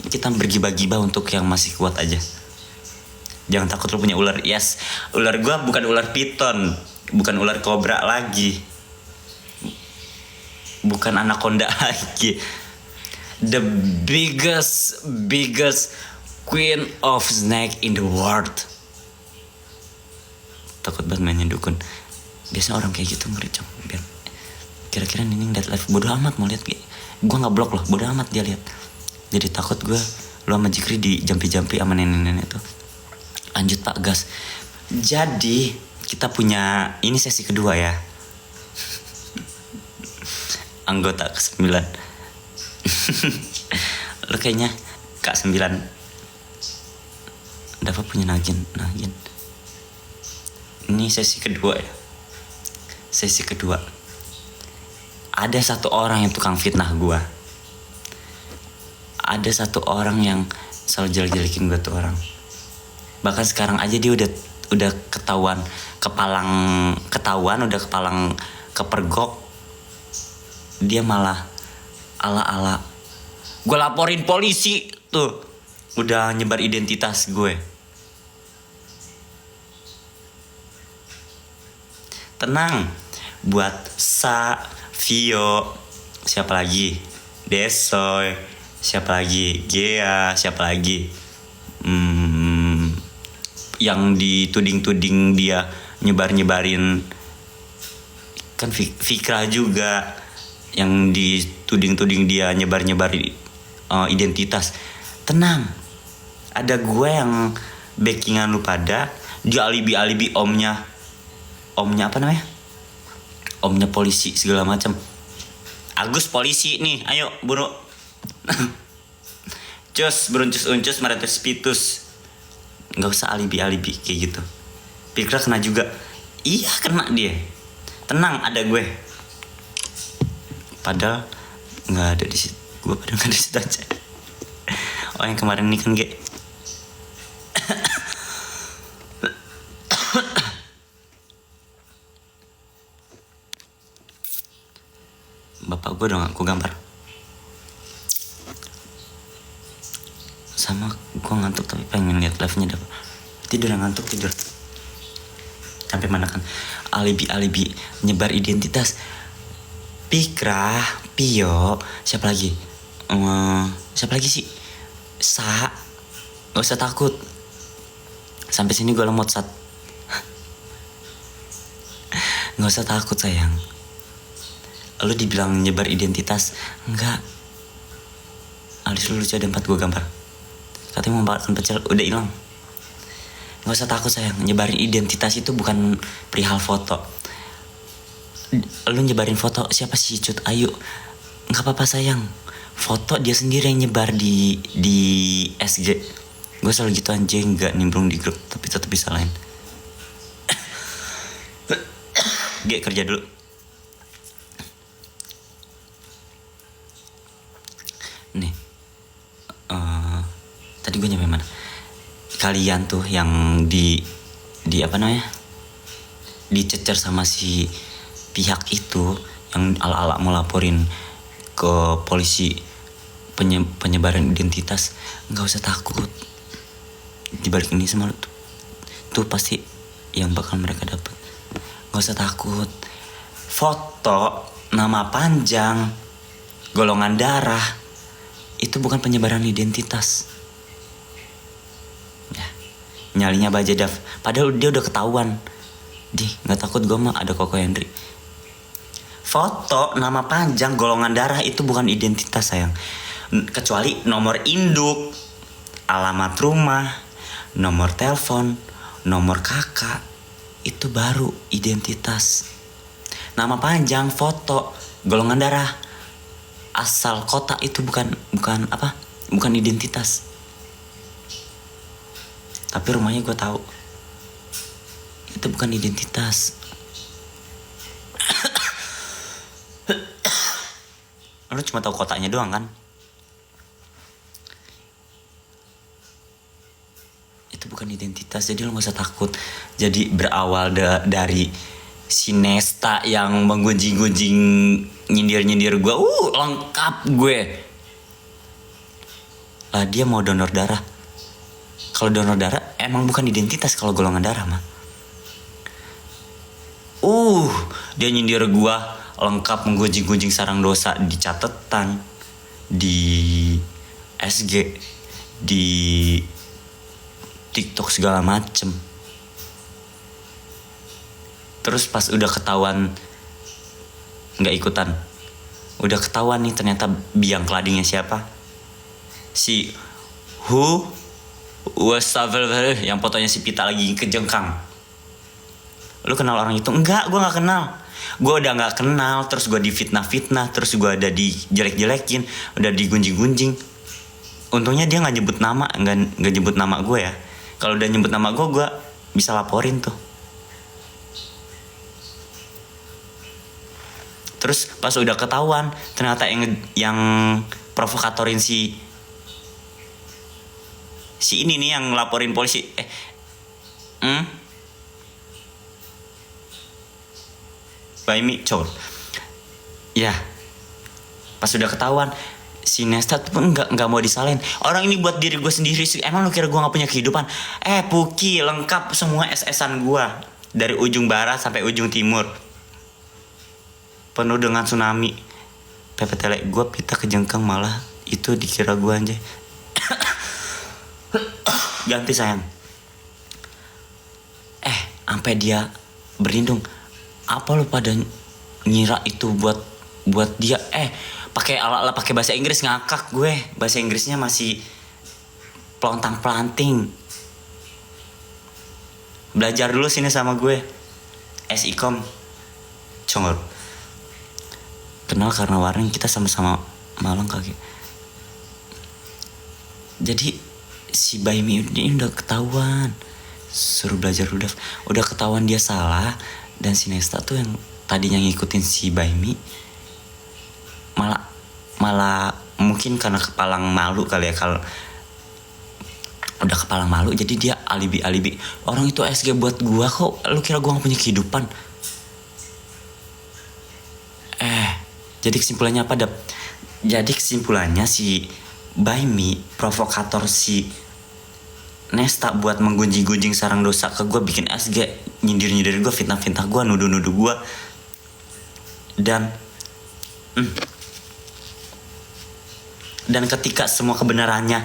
[SPEAKER 1] Kita bergibah-gibah untuk yang masih kuat aja. Jangan takut lu punya ular. Yes, ular gue bukan ular piton, bukan ular kobra lagi, bukan anaconda lagi. the biggest queen of snake in the world. Takut banget mainnya dukun. Biasanya orang kayak gitu ngeri cong. Biar kira-kira Nining liat live, bodo amat mau lihat. Gue nggak blok loh, bodo amat dia lihat. Jadi takut gue lu sama Jikri di jampi-jampi sama nenek-nenek tuh. Lanjut Pak, gas. Jadi kita punya ini sesi kedua ya. Anggota ke-9. Lu kayaknya K9. Dapat punya Nagin. Ini sesi kedua ya. Sesi kedua. Ada satu orang yang tukang fitnah gua. Ada satu orang yang selalu jelek-jelekin gue tuh orang. Bahkan sekarang aja dia udah ketahuan kepalang kepergok. Dia malah ala-ala gue laporin polisi tuh. Udah nyebar identitas gue. Tenang. Buat Vio, siapa lagi? Desoy, siapa lagi? Gea, siapa lagi? Yang dituding-tuding dia nyebarin kan Fikra juga yang dituding-tuding dia nyebarin identitas. Tenang, ada gue yang backingan lu pada. Dia alibi omnya apa namanya? Omnya polisi segala macam. Agus polisi nih, ayo buru. Cus beruncus-uncus meratus pitus. Nggak usah alibi kayak gitu. Fikra kena juga. Iya kena dia. Tenang, ada gue. Padahal nggak ada di situ. Gue padahal nggak ada di situ aja. Oh yang kemarin ini kan Ge. Bapak gue dong aku gambar. Sama gue ngantuk tapi pengen lihat live-nya dapat. Tidur ngantuk. Sampai mana kan alibi nyebar identitas. Fikra, Pio, siapa lagi sih? Gak usah takut. Sampai sini gue lemot Sat. Gak usah takut sayang. Lu dibilang nyebar identitas, enggak. Alis lu lucu, ada 4 gue gambar. Katanya mau makan pecel, udah hilang. Gak usah takut sayang, nyebarin identitas itu bukan perihal foto. Lu nyebarin foto, siapa sih Cut? Ayo, gak apa-apa sayang. Foto dia sendiri yang nyebar di SG. Gue selalu gitu anjing, gak nimbrung di grup, tapi tetap bisa lain. G kerja dulu. Nih, tadi gue nyampe mana? Kalian tuh yang di apa namanya? Dicecer sama si pihak itu yang ala-ala mau laporin ke polisi penyebaran identitas. Nggak usah takut. Di balik ini semua tuh pasti yang bakal mereka dapat. Nggak usah takut. Foto, nama panjang, golongan darah itu bukan penyebaran identitas. Ya, nyalinya Baja Dav. Padahal dia udah ketahuan. Nggak takut gue mah, ada Koko Hendri. Foto, nama panjang, golongan darah itu bukan identitas sayang. Kecuali nomor induk, alamat rumah, nomor telepon, nomor kakak, itu baru identitas. Nama panjang, foto, golongan darah, asal kota itu bukan identitas. Tapi rumahnya gue tahu itu bukan identitas. Lu cuma tahu kotanya doang kan? Itu bukan identitas, jadi lu gak usah takut. Jadi berawal dari si Nesta yang menggunjing-gunjing nyindir gue, lengkap gue. Lah dia mau donor darah. Kalau donor darah emang bukan identitas kalau golongan darah mah. Dia nyindir gue lengkap menggunjing-gunjing sarang dosa di catatan. di SG, di TikTok segala macem. Terus pas udah ketahuan nggak ikutan, udah ketahuan nih ternyata biang keladingnya siapa, si Who was yang fotonya si Pita lagi kejengkang. Lu kenal orang itu? Enggak, gue nggak kenal. Gue udah nggak kenal, terus gue difitnah-fitnah, terus gue ada dijelek-jelekin, udah digunjing-gunjing. Untungnya dia nggak nyebut nama, nggak nyebut nama gue ya. Kalau udah nyebut nama gue bisa laporin tuh. Terus pas udah ketahuan, ternyata yang provokatorin si ini nih yang laporin polisi. Baimi cowok. Ya, pas udah ketahuan, si Nesta tuh pun nggak mau disalahin. Orang ini buat diri gue sendiri sih. Emang lu kira gue nggak punya kehidupan? Puki lengkap semua SS-an gue dari ujung barat sampai ujung timur, penuh dengan tsunami. Pepetele gue Pita kejengkang, malah itu dikira gue anjay. Ganti sayang. Sampai dia berlindung. Apa lu pada ngira itu buat dia? Pakai ala-ala pakai bahasa Inggris, ngakak gue. Bahasa Inggrisnya masih pelontang-pelanting. Belajar dulu sini sama gue. SIKOM congor. Kenal karena warning, kita sama-sama Malang kaki. Jadi si Baimi ini udah ketahuan, suruh belajar udah ketahuan dia salah. Dan si Nesta tuh yang tadinya ngikutin si Baimi malah mungkin karena kepalang malu kali ya. Kalau udah kepalang malu jadi dia alibi orang itu SG buat gua, kok lu kira gua gak punya kehidupan? Jadi kesimpulannya apa, Dap? Jadi kesimpulannya si Baimi provokator si Nesta buat menggunjing-gunjing sarang dosa ke gue, bikin SG, nyindir-nyindir gue, fitnah-fitnah gue, nuduh-nuduh gue. Dan ketika semua kebenarannya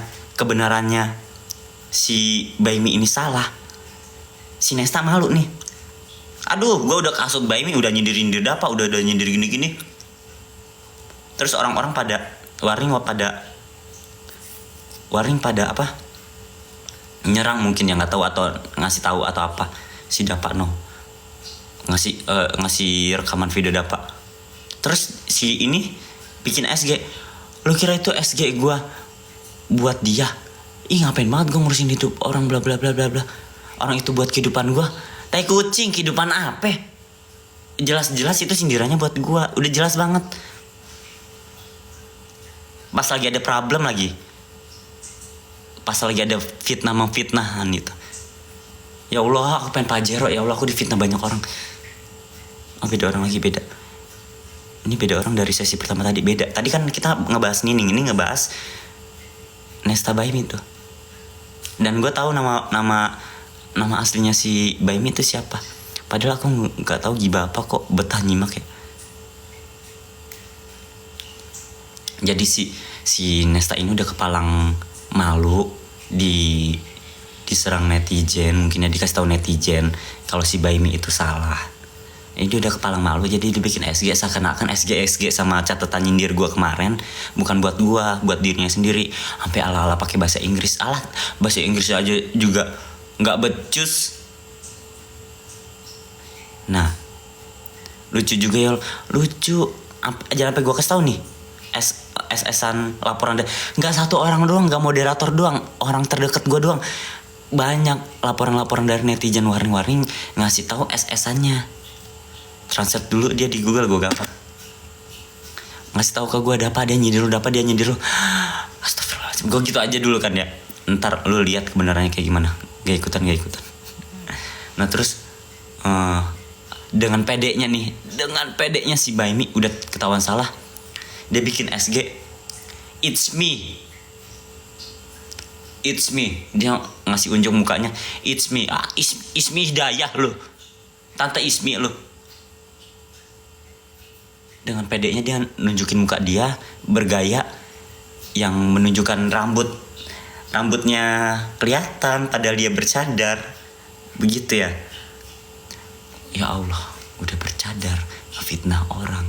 [SPEAKER 1] si Baimi ini salah, si Nesta malu nih. Aduh, gue udah kasut Baimi, udah nyindir-nyindir Dapa, udah nyindir gini-gini. Terus orang-orang pada waring pada apa? Nyerang mungkin, yang nggak tahu atau ngasih tahu atau apa. Si Dapa ngasih rekaman video Dapa. Terus si ini bikin SG. Lu kira itu SG gue buat dia? Ngapain banget gue ngurusin hidup orang, bla bla bla bla bla. Orang itu buat kehidupan gue. Tai kucing, kehidupan apa? Jelas-jelas itu sindirannya buat gue. Udah jelas banget. Pas lagi ada problem lagi. Pas lagi ada fitnah-memfitnahan gitu. Ya Allah, aku pengen pajero. Ya Allah, aku difitnah banyak orang. Beda orang lagi, beda. Ini beda orang dari sesi pertama tadi, beda. Tadi kan kita ngebahas Nining, ini ngebahas Nesta Baimi tuh. Dan gue tahu nama aslinya si Baimi itu siapa. Padahal aku nggak tahu gibah apa, kok betah nyimak ya. Jadi si Nesta ini udah kepalang malu, diserang netizen, mungkin ya, dikasih tahu netizen kalau si Baimi itu salah. Ini dia udah kepalang malu, jadi dibikin SG seakan-akan SG sama catatan nyindir gue kemarin bukan buat gue, buat dirinya sendiri. Sampai ala-ala pakai bahasa Inggris. Bahasa Inggris aja juga nggak becus. Nah, lucu juga ya, lucu. Jangan sampai gue kasih tahu nih. SS-an laporan, nggak satu orang doang, nggak moderator doang, orang terdekat gue doang, banyak laporan dari netizen warning ngasih tahu SS-annya. Translate dulu dia di Google, gue gampang ngasih tahu ke gue, dia nyindir lu. Astagfirullahaladzim, gue gitu aja dulu kan ya. Ntar lu lihat kebenarannya kayak gimana. Gak ikutan. Nah terus dengan pedenya si Baimi udah ketahuan salah, dia bikin SG, it's me. Dia ngasih unjuk mukanya, it's me. Ismi Hidayah lo, Tante Ismi lo. Dengan pedenya dia nunjukin muka dia bergaya, yang menunjukkan rambutnya kelihatan padahal dia bercadar. Begitu ya. Ya Allah, udah bercadar, fitnah orang,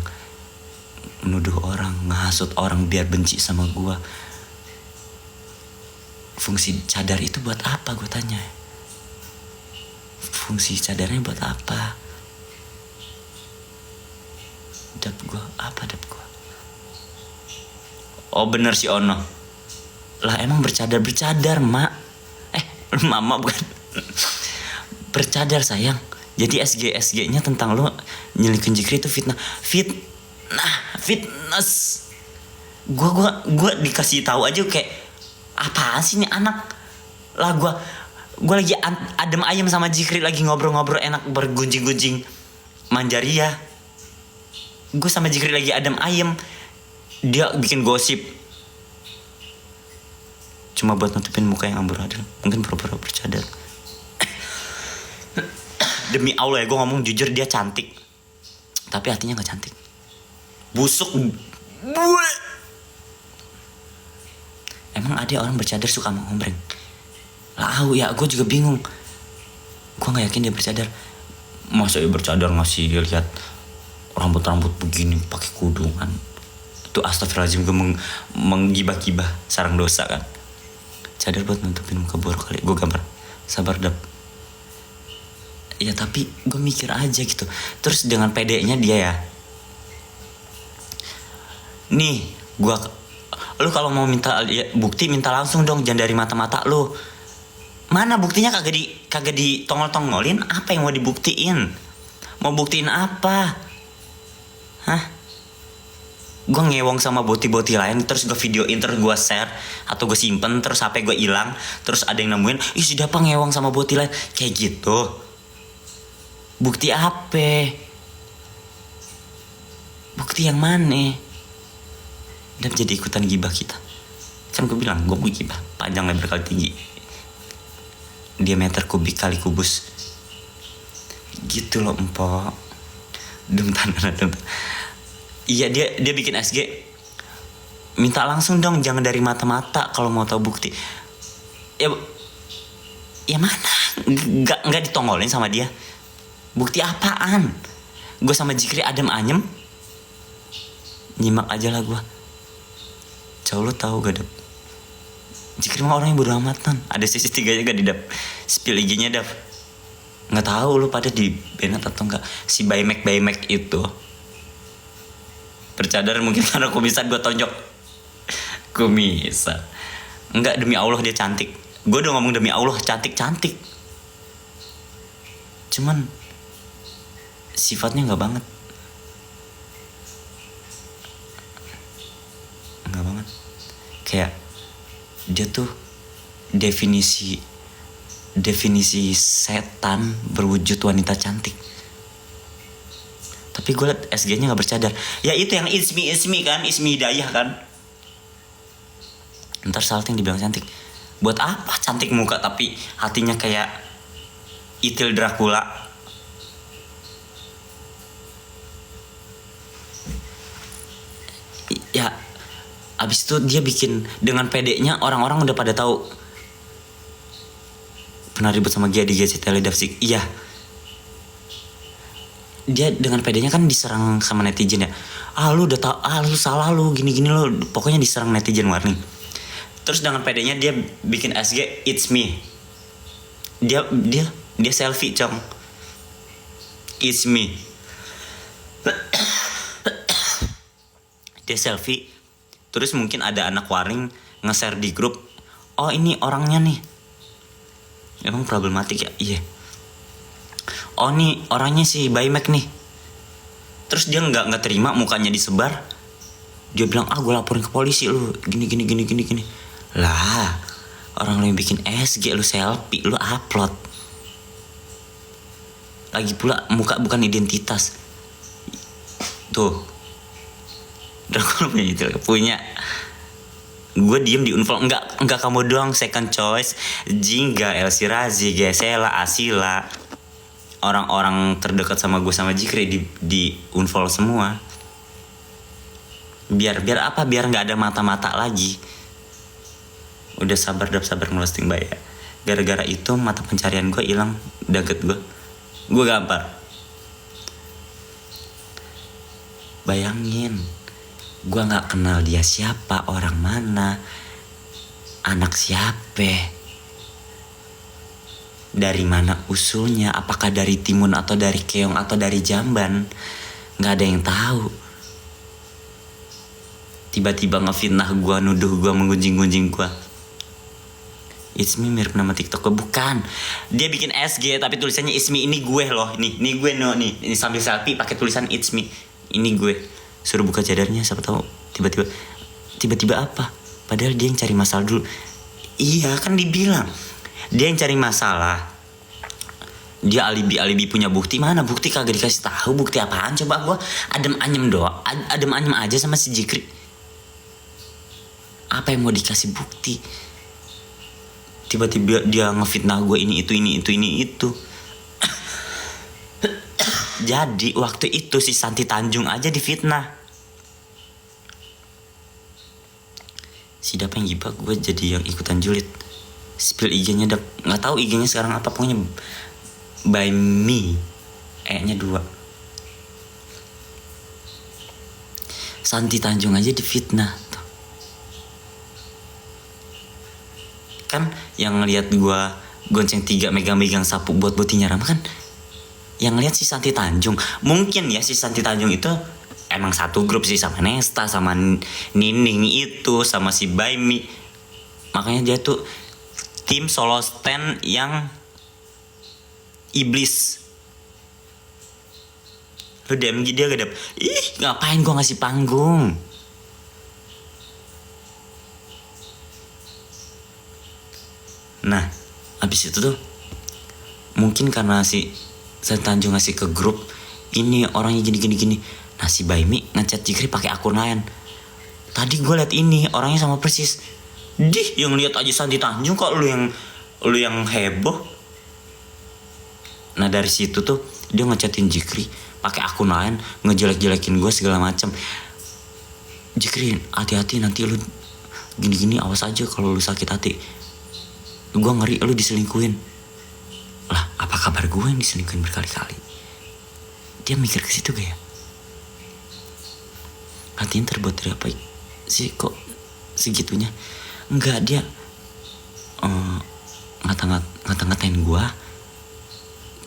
[SPEAKER 1] menuduh orang, menghasut orang biar benci sama gua. Fungsi cadar itu buat apa, gue tanya? Fungsi cadarnya buat apa? Dap gue, apa dap gue? Oh bener si Ono. Lah emang bercadar mak. Mama bukan. Bercadar sayang. Jadi SG-nya tentang lu nyelidikin Jikri itu fitnah. Fitness. Gua dikasih tahu aja kayak apaan sih nih anak. Lah gua lagi adem ayem sama Jikri, lagi ngobrol-ngobrol enak bergunjing-gunjing manjaria. Gue sama Jikri lagi adem ayem, dia bikin gosip cuma buat nutupin muka yang amburadul. Mungkin pura-pura bercadar. Demi Allah ya, gue ngomong jujur, dia cantik tapi hatinya gak cantik. Busuk. Emang ada orang bercadar suka ngombreng? Lah ya, gue juga bingung. Gue gak yakin dia bercadar. Masa dia bercadar ngasih lihat rambut begini pakai kudungan? Itu astagfirullahaladzim, gue menggibah-gibah sarang dosa kan. Cadar buat nutupin muka buruk kali. Gue gambar. Sabar dap. Ya tapi gue mikir aja gitu. Terus dengan pedenya dia ya, nih lu kalau mau minta bukti minta langsung dong, jangan dari mata-mata lu. Mana buktinya? Kagak ditongol-tongolin. Apa yang mau dibuktiin? Mau buktiin apa? Hah? Gue ngewong sama boti-boti lain, terus gue videoin, terus gue share atau gue simpen, terus HP gue hilang, terus ada yang nemuin, ih si Dapa ngewong sama boti lain, kayak gitu. Bukti apa? Bukti yang mana? Dan jadi ikutan gibah kita. Kan gue bilang gue mau gibah panjang lebar kali tinggi, diameter kubik kali kubus. Gitu loh empok. Dum. Iya, dia bikin SG. Minta langsung dong, jangan dari mata-mata kalau mau tahu bukti. Ya mana? Enggak ditongolin sama dia. Bukti apaan? Gue sama Jikri adem anyem, nyimak aja lah gue. Jauh lo tahu gak dap? Jikri mah orangnya bodo amatan. Ada sisi 3 gak di dap? Spill IG-nya dap? Nggak tahu lu pada di banned atau enggak. Si Baymek itu bercadar mungkin karena kumisan gue tonjok. Kumisan. Enggak, demi Allah dia cantik. Gue udah ngomong demi Allah cantik. Cuman sifatnya nggak banget. Kayak dia tuh definisi setan berwujud wanita cantik. Tapi gue liat SG-nya gak bercadar. Ya itu yang Ismi kan, Ismi Hidayah kan. Ntar salting dibilang cantik. Buat apa cantik muka tapi hatinya kayak Itil Dracula? Ya abis itu dia bikin dengan pedenya, orang-orang udah pada tahu pernah ribut sama dia di GCTL Dapsik. Iya, dia dengan pedenya kan diserang sama netizen ya. Lu udah tau, lu salah, lu gini-gini, lu pokoknya diserang netizen warning. Terus dengan pedenya dia bikin SG It's Me. Dia selfie cong. It's me. Dia selfie. Terus mungkin ada anak waring nge-share di grup. Oh ini orangnya nih. Emang problematik ya? Iya. Oh nih orangnya si Baymek nih. Terus dia nggak terima, mukanya disebar. Dia bilang gue laporin ke polisi lu. Gini. Lah orang lu yang bikin SG, lu selfie, lu upload. Lagi pula muka bukan identitas. Tuh Dracula punya. Gue diem di unfollow. Enggak kamu doang second choice. Jingga, Elsi Razi, Gesela, Asila, orang-orang terdekat sama gue sama Jikri di unfollow semua. Biar apa? Biar nggak ada mata-mata lagi. Udah sabar ngelosting Mbak ya. Gara-gara itu mata pencarian gue hilang, deket gue gampar. Bayangin, gue nggak kenal dia siapa, orang mana, anak siapa, dari mana usulnya, apakah dari Timun atau dari Keong atau dari Jamban, nggak ada yang tahu. Tiba-tiba ngefitnah gue, nuduh gue, menggunjing-gunjing gue. It's me mirip nama TikTok gue. Bukan, dia bikin SG tapi tulisannya It's me. Ini gue loh, ini gue no, nih ini sambil selfie pakai tulisan It's me. Ini gue. Suruh buka cadarnya, siapa tahu tiba-tiba apa? Padahal dia yang cari masalah dulu. Iya kan dibilang dia yang cari masalah. Dia alibi punya bukti. Mana bukti? Kagak dikasih tahu. Bukti apaan coba? Gue adem anyem doang, adem anyem aja sama si Jikri. Apa yang mau dikasih bukti? Tiba-tiba dia ngefitnah gue ini itu. Jadi waktu itu si Santi Tanjung aja difitnah. Si Dap yang gibah, gue jadi yang ikutan julid. Spill IG-nya Dap. Gak tahu IG-nya sekarang apa, pokoknya by me. E-nya 2. Santi Tanjung aja difitnah. Kan yang ngeliat gue gonceng 3 megang sapu buat botinya Rama kan yang ngeliat si Santi Tanjung. Mungkin ya si Santi Tanjung itu emang satu grup sih sama Nesta, sama Nining itu, sama si Baimi. Makanya dia tuh tim solo stand yang iblis. Lu DMG dia gak dapet. Ih ngapain gue ngasih panggung. Nah, abis itu tuh mungkin karena si Santi Tanjung ngasih ke grup ini orangnya gini. Nah si Baimi ngechat Jikri pakai akun lain. Tadi gue liat ini orangnya sama persis. Dih, yang lihat aja Santi Tanjung kok lu yang heboh. Nah dari situ tuh dia ngechatin Jikri pakai akun lain, ngejelek-jelekin gue segala macam. Jikri hati-hati nanti lu gini awas aja kalau lu sakit hati. Gue ngeri lu diselingkuhin. Lah apa kabar gue yang diselingkuhin berkali-kali? Dia mikir ke situ gak ya? Hatinya terbuat dari apa sih kok segitunya? Enggak, dia ngata-ngatain gue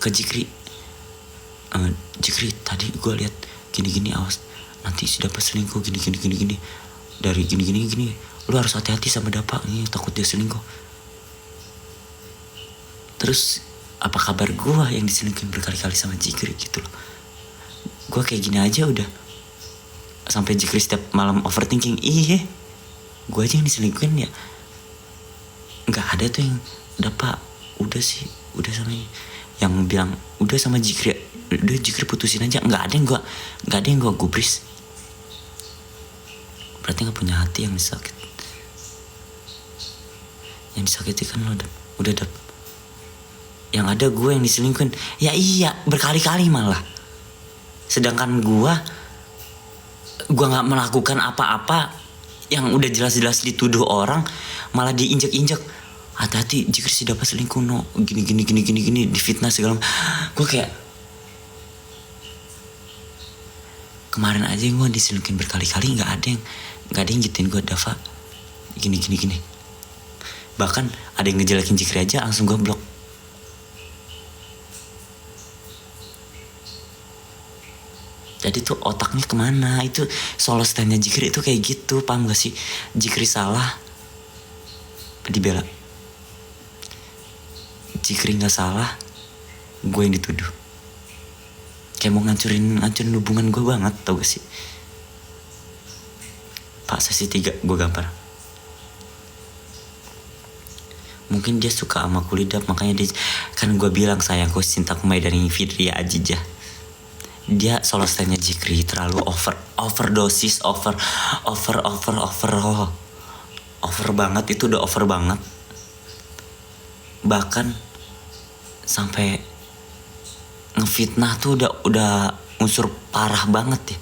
[SPEAKER 1] ke Jikri. Jikri tadi gue lihat gini awas nanti si Dapa selingkuh gini. Dari gini lu harus hati-hati sama Dapa nih, takut dia selingkuh. Terus apa kabar gue yang diselingkuhin berkali-kali sama Jikri gitu loh. Gue kayak gini aja udah sampai Jikri setiap malam overthinking. Iya gue aja yang diselingkuhin ya. Gak ada tuh yang Dapa udah sama yang bilang udah sama Jikri, udah Jikri putusin aja. Gak ada yang gue gubris. Berarti gak punya hati yang disakit. Yang disakiti kan lo udah Dap. Yang ada gue yang diselingkuhin. Ya iya berkali-kali malah. Sedangkan gue gak melakukan apa-apa yang udah jelas-jelas dituduh orang, malah diinjek-injek. Hati-hati Jikri si dapat selingkuh no. Gini difitnah segala. Gue kayak kemarin aja gue diselingkuhin berkali-kali, gak ada yang gituin gue. Dava gini. Bahkan ada yang ngejelekin Jikri aja langsung gue blok. Jadi tuh otaknya kemana? Itu solo stand-nya Jikri itu kayak gitu, paham gak sih? Jikri salah dibela, Jikri gak salah gue yang dituduh. Kayak mau ngancurin hubungan gue banget, tau gak sih? Pak sesi 3 gue gampar. Mungkin dia suka sama Kulidap, makanya dia kan gue bilang sayangku cintaku mai dari Fidria Ajijah. Dia solo stand-nya Jikri terlalu overdosis, over banget. Itu udah over banget. Bahkan sampai ngefitnah tuh udah unsur parah banget ya.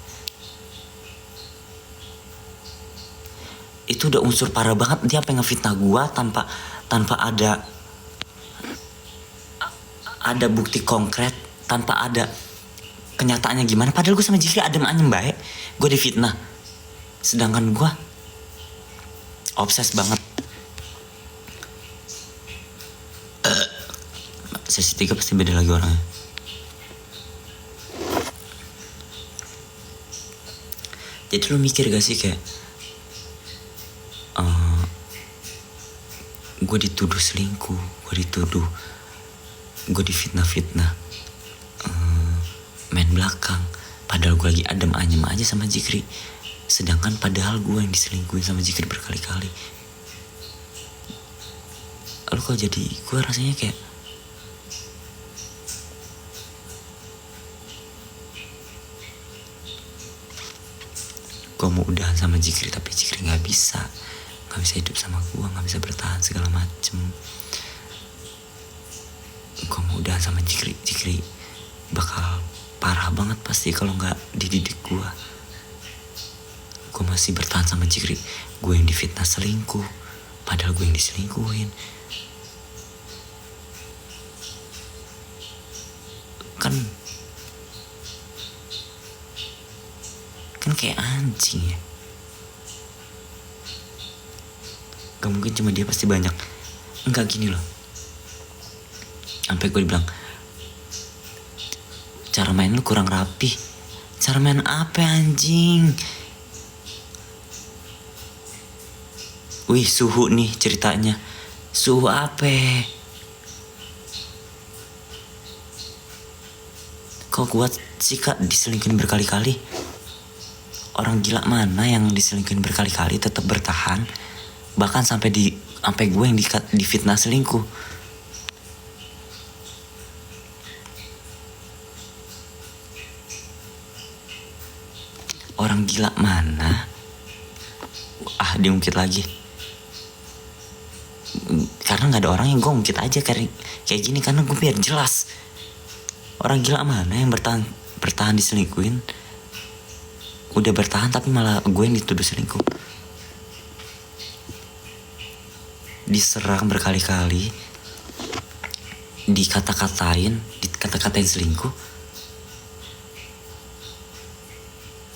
[SPEAKER 2] Itu udah unsur parah banget. Dia pengen ngefitnah gue tanpa ada bukti konkret, tanpa ada kenyataannya gimana. Padahal gue sama Jifri adem anyem baik. Gue difitnah, sedangkan gue obses banget. Sesi 3 pasti beda lagi orangnya. Jadi lu mikir gak sih kayak gue dituduh selingkuh, gue difitnah, main belakang, padahal gue lagi adem anyem aja sama Jikri. Sedangkan padahal gue yang diselingkuhin sama Jikri berkali-kali. Lalu kok jadi gue rasanya kayak gue mau udahan sama Jikri, tapi Jikri gak bisa hidup sama gue, gak bisa bertahan segala macem. Gue mau udahan sama Jikri bakal parah banget pasti kalau gak dididik gue. Gue masih bertahan sama Jikri, gue yang difitnah selingkuh, padahal gue yang diselingkuhin. Kan kayak anjing ya. Gak mungkin cuma dia, pasti banyak. Enggak, gini loh, sampai gue dibilang cara main lu kurang rapi. Cara main apa anjing? Wih, suhu nih ceritanya. Suhu apa? Kok kuat sih kak diselingkuhin berkali-kali? Orang gila mana yang diselingkuhin berkali-kali tetap bertahan, bahkan sampai gue yang difitnah selingkuh. Orang gila mana? Diungkit lagi. Karena nggak ada orang yang gue ungkit aja kayak gini, karena gue biar jelas. Orang gila mana yang bertahan diselingkuhin? Udah bertahan tapi malah gue yang dituduh selingkuh. Diserang berkali-kali, dikata-katain selingkuh.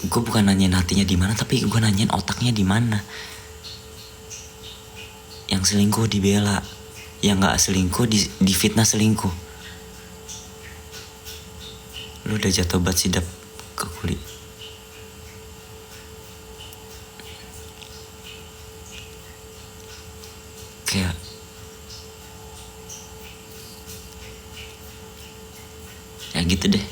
[SPEAKER 2] Gue bukan nanyain hatinya di mana, tapi gue nanyain otaknya di mana. Yang selingkuh dibela, yang nggak selingkuh difitnah selingkuh. Lu udah jatuh bat sidap ke kulit. Kayak ya gitu deh.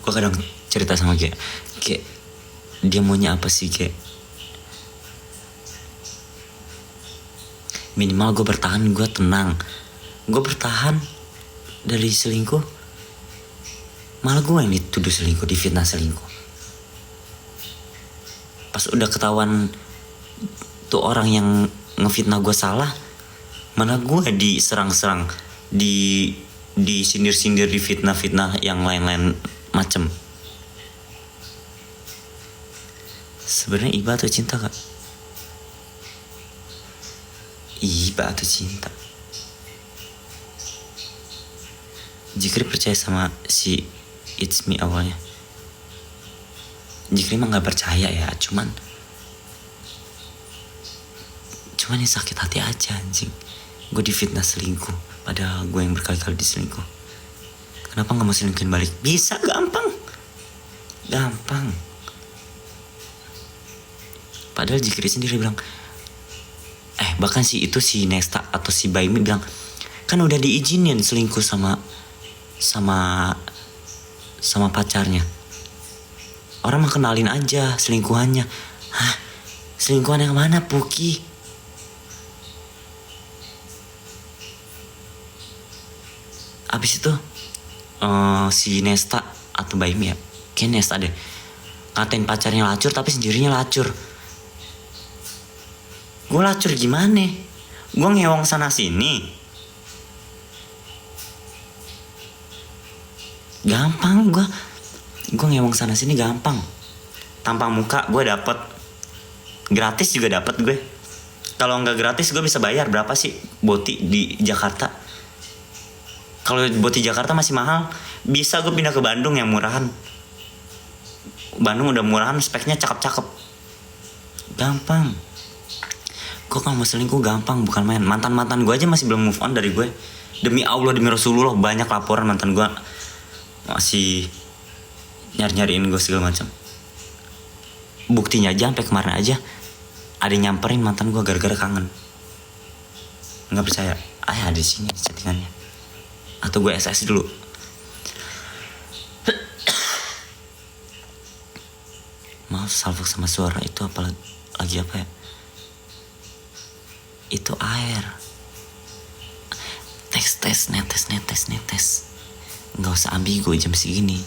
[SPEAKER 2] Gue kadang cerita sama kayak dia maunya apa sih, kayak minimal gue bertahan, gue tenang. Gue bertahan dari selingkuh, malah gue yang dituduh selingkuh, difitnah selingkuh. Pas udah ketahuan tuh orang yang ngefitnah gue salah, mana gue diserang-serang, disindir-sindir, difitnah-fitnah yang lain-lain macem. Sebenarnya iba atau cinta kak? Iba atau cinta? Jikri percaya sama si It's Me awalnya. Jikri mah gak percaya ya, cuman yang sakit hati aja anjing. Gue difitnah selingkuh, padahal gue yang berkali-kali diselingkuh. Kenapa gak mau selingkuhin balik? Bisa, gampang. Padahal Jikri sendiri bilang, bahkan si Nesta atau si Baimi bilang, kan udah diizinin selingkuh sama pacarnya. Orang mah kenalin aja selingkuhannya. Hah? Selingkuhan yang mana, Puki? Abis itu si Nesta atau Baimi ya, kayak Nesta deh, ngatain pacarnya lacur tapi sendirinya lacur. Gue lacur gimana? Gue ngewong sana sini. Gampang gue. gue ngomong sana sini gampang. Tampang muka gue dapet, gratis juga dapet gue. Kalau nggak gratis gue bisa bayar. Berapa sih boti di Jakarta? Kalau boti Jakarta masih mahal, bisa gue pindah ke Bandung yang murahan. Bandung udah murahan, speknya cakep-cakep. Gampang. Gue kalau mau selingkuh gampang, bukan main. Mantan-mantan gue aja masih belum move on dari gue. Demi Allah, demi Rasulullah, banyak laporan mantan gue masih nyari-nyariin gue segala macam. Buktinya aja sampai kemarin aja ada yang nyamperin mantan gue gara-gara kangen. Nggak percaya? Ada di sini chattingannya. Atau gue SS dulu. Maaf, salfok sama suara itu apa lagi apa ya? Itu air. Netes. Nggak usah ambigu jam segini.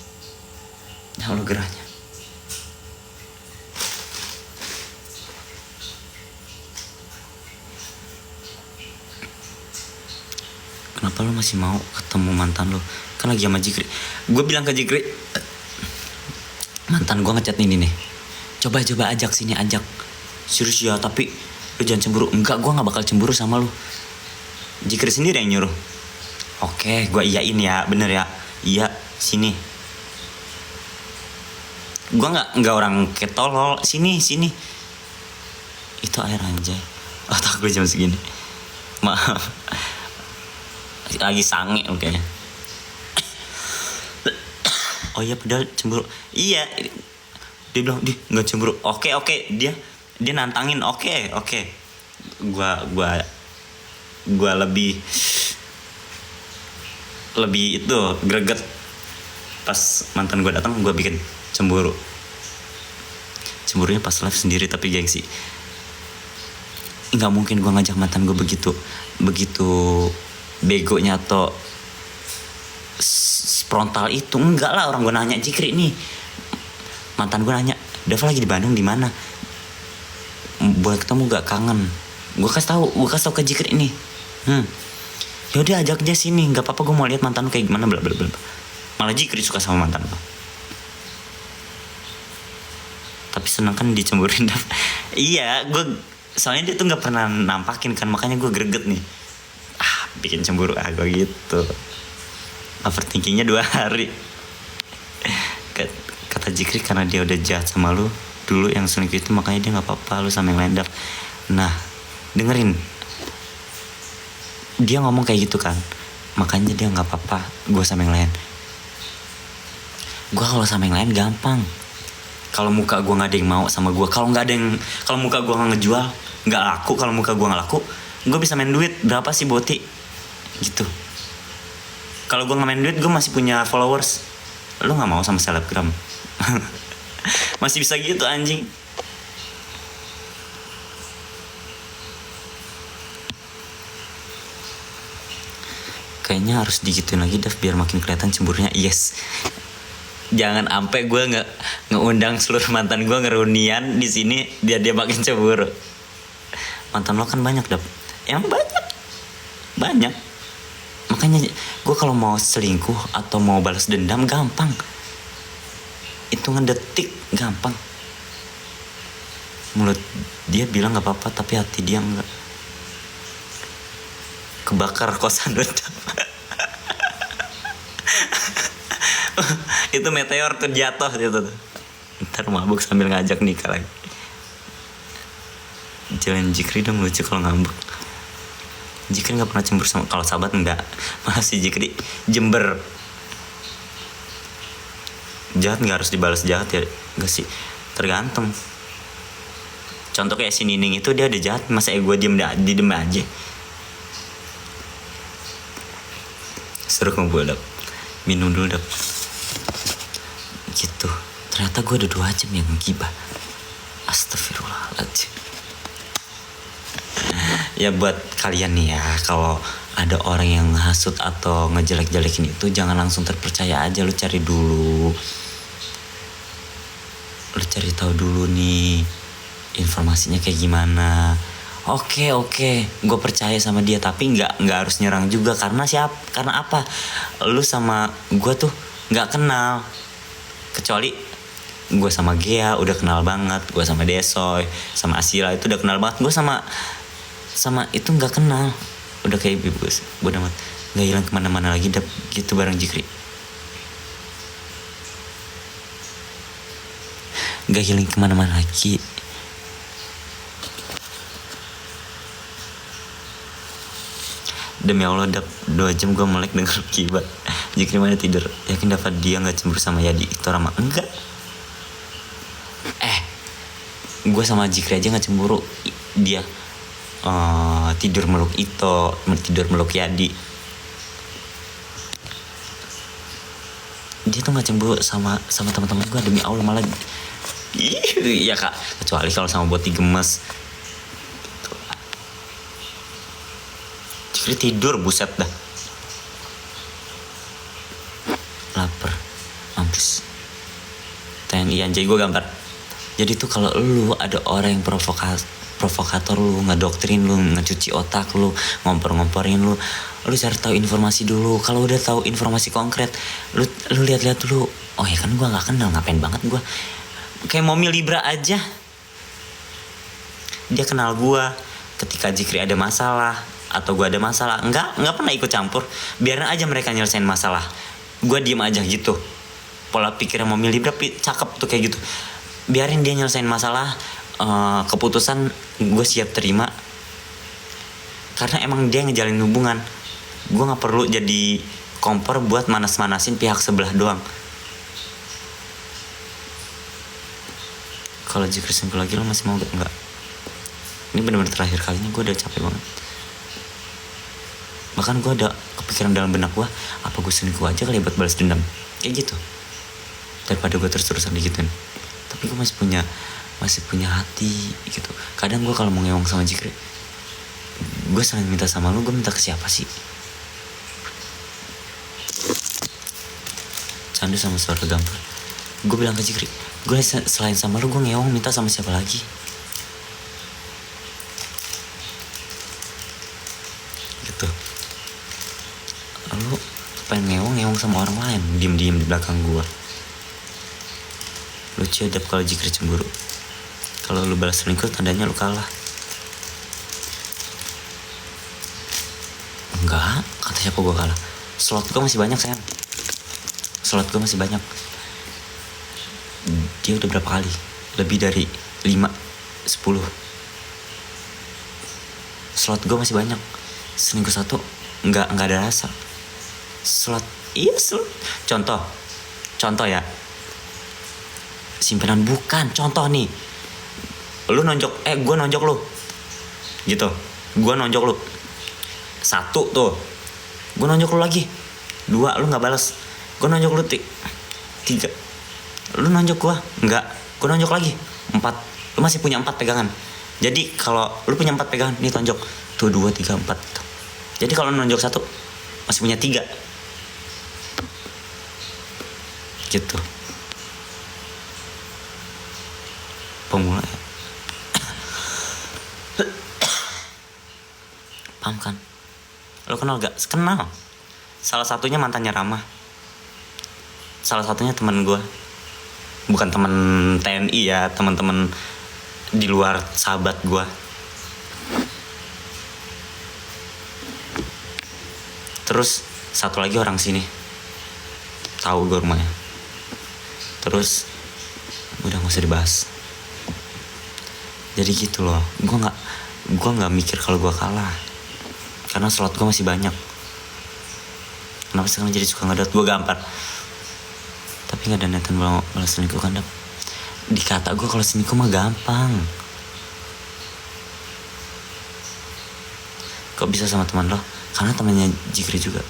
[SPEAKER 2] Ya Allah gerahnya. Kenapa lu masih mau ketemu mantan lu? Kan lagi sama Jikri. Gue bilang ke Jikri, mantan gue ngechat ini nih. Coba ajak sini, ajak. Serius ya, tapi lu jangan cemburu. Enggak, gue gak bakal cemburu sama lu. Jikri sendiri yang nyuruh. Oke, gue iyain ya, bener ya. Iya, sini. Gue gak orang ketolol. Sini. Itu air anjay. Otak gue jam segini. Maaf. Lagi sange kayaknya. Oh iya, padahal cemburu. Iya. Dia bilang, "Di, enggak cemburu." Oke. Dia nantangin. Oke. Gua lebih itu greget. Pas mantan gue datang, gue bikin cemburu. Cemburunya pas live sendiri tapi gengsi. Nggak mungkin gue ngajak mantan gue begitu begonya atau frontal itu. Enggak lah, orang gue nanya Jikri nih. Mantan gue nanya, "Dava lagi di Bandung di mana? Boleh ketemu gak, kangen?" Gue kasih tahu ke Jikri nih. Yaudah ajak aja sini, nggak apa-apa, gue mau lihat mantan lu kayak gimana, bla bla bla. Malah Jikri suka sama mantan gue. Tapi seneng kan dicemburin. Iya, gue soalnya dia tuh nggak pernah nampakin kan, makanya gue greget nih. Bikin cemburu gue gitu. Overthinkingnya 2 hari. Kata Jikri karena dia udah jahat sama lu dulu yang selingkuh itu, makanya dia nggak apa-apa lu sama yang lain. Nah, dengerin, dia ngomong kayak gitu kan, makanya dia nggak apa-apa gue sama yang lain. Gue kalau sama yang lain gampang. Kalau muka gue nggak ada yang mau sama gue, kalau muka gue nggak ngejual, nggak laku, kalau muka gue nggak laku, gue bisa main duit. Berapa sih boti gitu? Kalau gue nggak main duit, gue masih punya followers. Lu nggak mau sama selebgram? Masih bisa gitu anjing. Kayaknya harus digituin lagi Dav, biar makin kelihatan cemburunya. Yes. Jangan ampe gue ngeundang seluruh mantan gue ngerunian di sini dia makin cemburu. Mantan lo kan banyak Dav. Yang banyak. Makanya gue kalau mau selingkuh atau mau balas dendam gampang. Hitungan detik gampang. Mulut dia bilang gak apa-apa, tapi hati dia enggak. Kebakar kosan dendam. Itu meteor tuh jatuh gitu tuh. Ntar mabuk sambil ngajak nikah lagi. Jalan Jikri dong lucu kalau ngambek. Jikri gak pernah cemburu sama, kalau sahabat enggak. Malah si Jikri jember. Jahat gak harus dibalas jahat ya? Enggak sih, tergantung. Contoh kayak si Nining itu, dia udah jahat, masa gue diem aja. Suruh ngumpul Dap. Minum dulu Dap. Gitu. Ternyata gue udah 2 jam yang ngegibah. Astagfirullahaladzim. Ya buat kalian nih ya, kalau ada orang yang hasut atau ngejelek-jelekin itu, jangan langsung terpercaya aja. Lu cari dulu. Lu cari tahu dulu nih informasinya kayak gimana. Oke, gue percaya sama dia, tapi nggak harus nyerang juga. Karena apa? Lu sama gue tuh nggak kenal. Kecuali gue sama Gea udah kenal banget, gue sama Desoy, sama Asila itu udah kenal banget. Gue sama itu nggak kenal, udah kayak bebas, bodo amat, nggak hilang kemana-mana lagi gitu bareng Jikri. Nggak hilang kemana-mana lagi. Demi Allah, 2 jam gue melek denger kibat Jikri mana tidur. Yakin dapat dia nggak cemburu sama Yadi itu Rama? Enggak. Gue sama Jikri aja nggak cemburu. Dia tidur meluk Ito, tidur meluk Yadi. Dia tuh nggak cemburu sama teman-teman gue, demi Allah. Malah iya kak, kecuali kalau sama Boti gemes gitu. Jikri tidur, buset dah, lapar, mampus. TNI anjay, gue gambar. Jadi tuh kalau lu ada orang yang provokator lu, ngedoktrin lu, ngecuci otak lu, ngompor-ngomporin lu cari tahu informasi dulu. Kalau udah tahu informasi konkret, lu lihat-lihat dulu. Oh ya kan, gue nggak kenal, ngapain banget gue. Kayak Momi Libra aja, dia kenal gue ketika Jikri ada masalah atau gue ada masalah, nggak pernah ikut campur. Biarin aja mereka nyelesain masalah, gue diem aja gitu. Pola pikirnya Momi Libra cakep tuh kayak gitu. Biarin dia nyelesain masalah, keputusan gue siap terima. Karena emang dia ngejalin hubungan. Gue gak perlu jadi kompor buat manas-manasin pihak sebelah doang. Kalau Jikri selingkuh lagi, lo masih mau gak? Enggak. Ini bener-bener terakhir kalinya, gue udah capek banget. Bahkan gue ada kepikiran dalam benak gue, apa gue selingkuh aja kali buat balas dendam. Kayak gitu, daripada gue terus-terusan digituin. Tapi gue masih punya hati gitu. Kadang gue kalau mau ngewong sama Jikri, gue selain minta sama lu, gue minta ke siapa sih? Candu sama suara gampang. Gue bilang ke Jikri, gue selain sama lu, gue ngewong minta sama siapa lagi? Gitu. Lu pengen ngewong sama orang lain, diem-diem di belakang gue. Lucu adab kalau Jikri cemburu. Kalau lu balas selingkuh, tandanya lu kalah. Enggak, kata siapa gue kalah? Slot gue masih banyak, sayang. Slot gue masih banyak. Dia udah berapa kali? Lebih dari 5, 10. Slot gue masih banyak. Selingkuh 1 enggak ada rasa. Slot, iya slot. Contoh ya. Simpenan bukan, contoh nih. Lu nonjok, gue nonjok lu. Gitu. Gue nonjok lu. 1 tuh. Gue nonjok lu lagi. 2, lu gak balas. Gue nonjok lu 3. Lu nonjok gue, enggak. Gue nonjok lagi 4. Lu masih punya 4 pegangan. Jadi kalau lu punya 4 pegangan, nih tonjok. Tuh 2, 3, 4. Jadi kalau nonjok 1, masih punya 3. Gitu. Pemula ya. Paham kan? Lo kenal gak? Kenal. Salah satunya mantannya Rama. Salah satunya teman gue. Bukan teman TNI ya, teman-teman di luar sahabat gue. Terus satu lagi orang sini. Tahu gue rumahnya. Terus udah gak usah dibahas. Jadi gitu loh, gue nggak mikir kalau gue kalah, karena slot gue masih banyak. Kenapa sekarang jadi suka ngedot? Gue gampar, tapi nggak ada niatan balas selingkuh kan? Dikata gue kalau selingkuh mah gampang. Kok bisa sama teman lo? Karena temannya Jikri juga.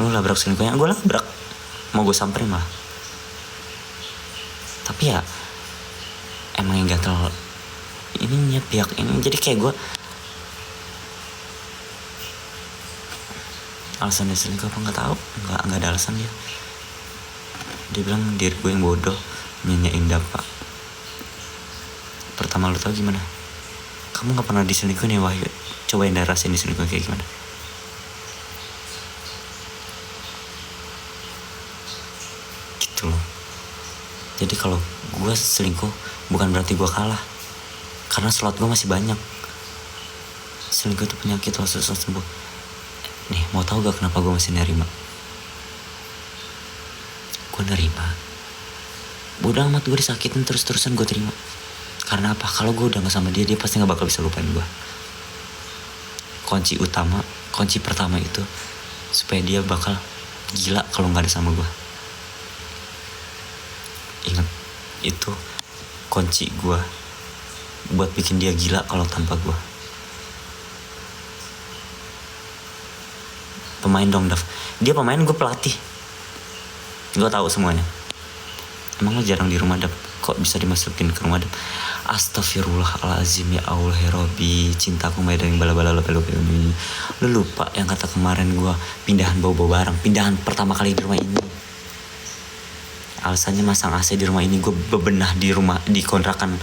[SPEAKER 2] Lo labrak selingkuhnya, gue labrak. Mau gue samperin malah. Tapi ya emang yang gatel ininya pihak ini. Jadi kayak gue, alasan dia selingkuh apa nggak tahu. Nggak ada alasan dia. Dia bilang diri gue yang bodoh, nyanyain Dapa. Pertama lu tau gimana? Kamu nggak pernah diselingkuhin ya Wahyu? Cobain dah rasain diselingkuh kayak gimana. gitu loh. Jadi kalau gue selingkuh bukan berarti gue kalah, karena slot gue masih banyak. Selingkuh itu penyakit lo, susah sembuh. Nih, mau tahu gak kenapa gue masih nerima? Gue nerima, bodoh amat, gue disakitin terus-terusan gue terima. Karena apa? Kalau gue udah gak sama dia, dia pasti gak bakal bisa lupain gue. Kunci pertama itu supaya dia bakal gila kalau gak ada sama gue. Ingat, itu kunci gue buat bikin dia gila kalau tanpa gue. Pemain dong, Dav. Dia pemain, gue pelatih. Gue tahu semuanya. Emang lo jarang di rumah, Dav? Kok bisa dimasukin ke rumah, Dav? Astagfirullahalazim, ya Allah ya Robbi, cintaku yang bala-bala lo ini. Lo lupa yang kata kemarin gue pindahan bawa barang, pindahan pertama kali di rumah ini. Alasannya masang AC di rumah ini, gue bebenah di rumah, di kontrakan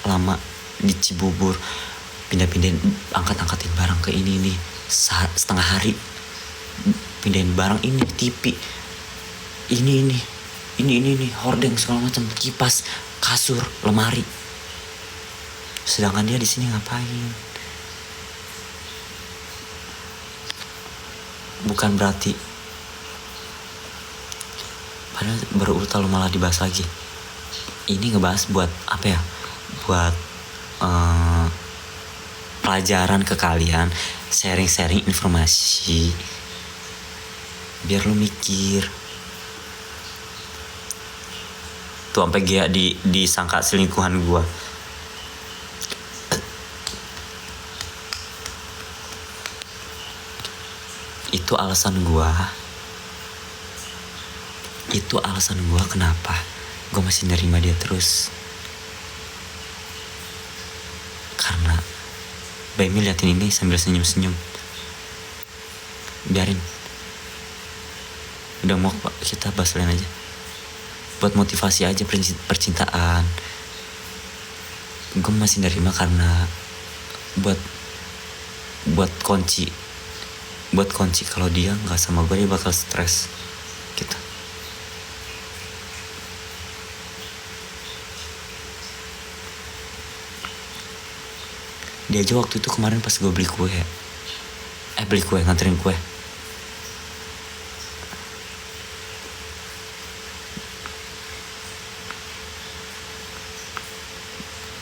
[SPEAKER 2] lama di Cibubur, pindahin angkat-angkatin barang ke ini setengah hari, pindahin barang ini, TV ini hordeng segala macam, kipas, kasur, lemari. Sedangkan dia di sini ngapain? Bukan berarti, padahal baru lo malah dibahas lagi. Ini ngebahas buat apa ya? Buat pelajaran ke kalian, sharing informasi, biar lo mikir. Tuh sampai Gia disangka selingkuhan gue. Itu alasan gue kenapa gue masih nerima dia terus. Karena Baimi liatin ini sambil senyum-senyum. Biarin, udah mau kita bahas lain aja. Buat motivasi aja percintaan. Gue masih nerima karena buat kunci kalau dia nggak sama gue, dia bakal stres gitu. Dia aja waktu itu kemarin pas gue beli kue, nganterin kue,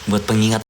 [SPEAKER 2] buat pengingat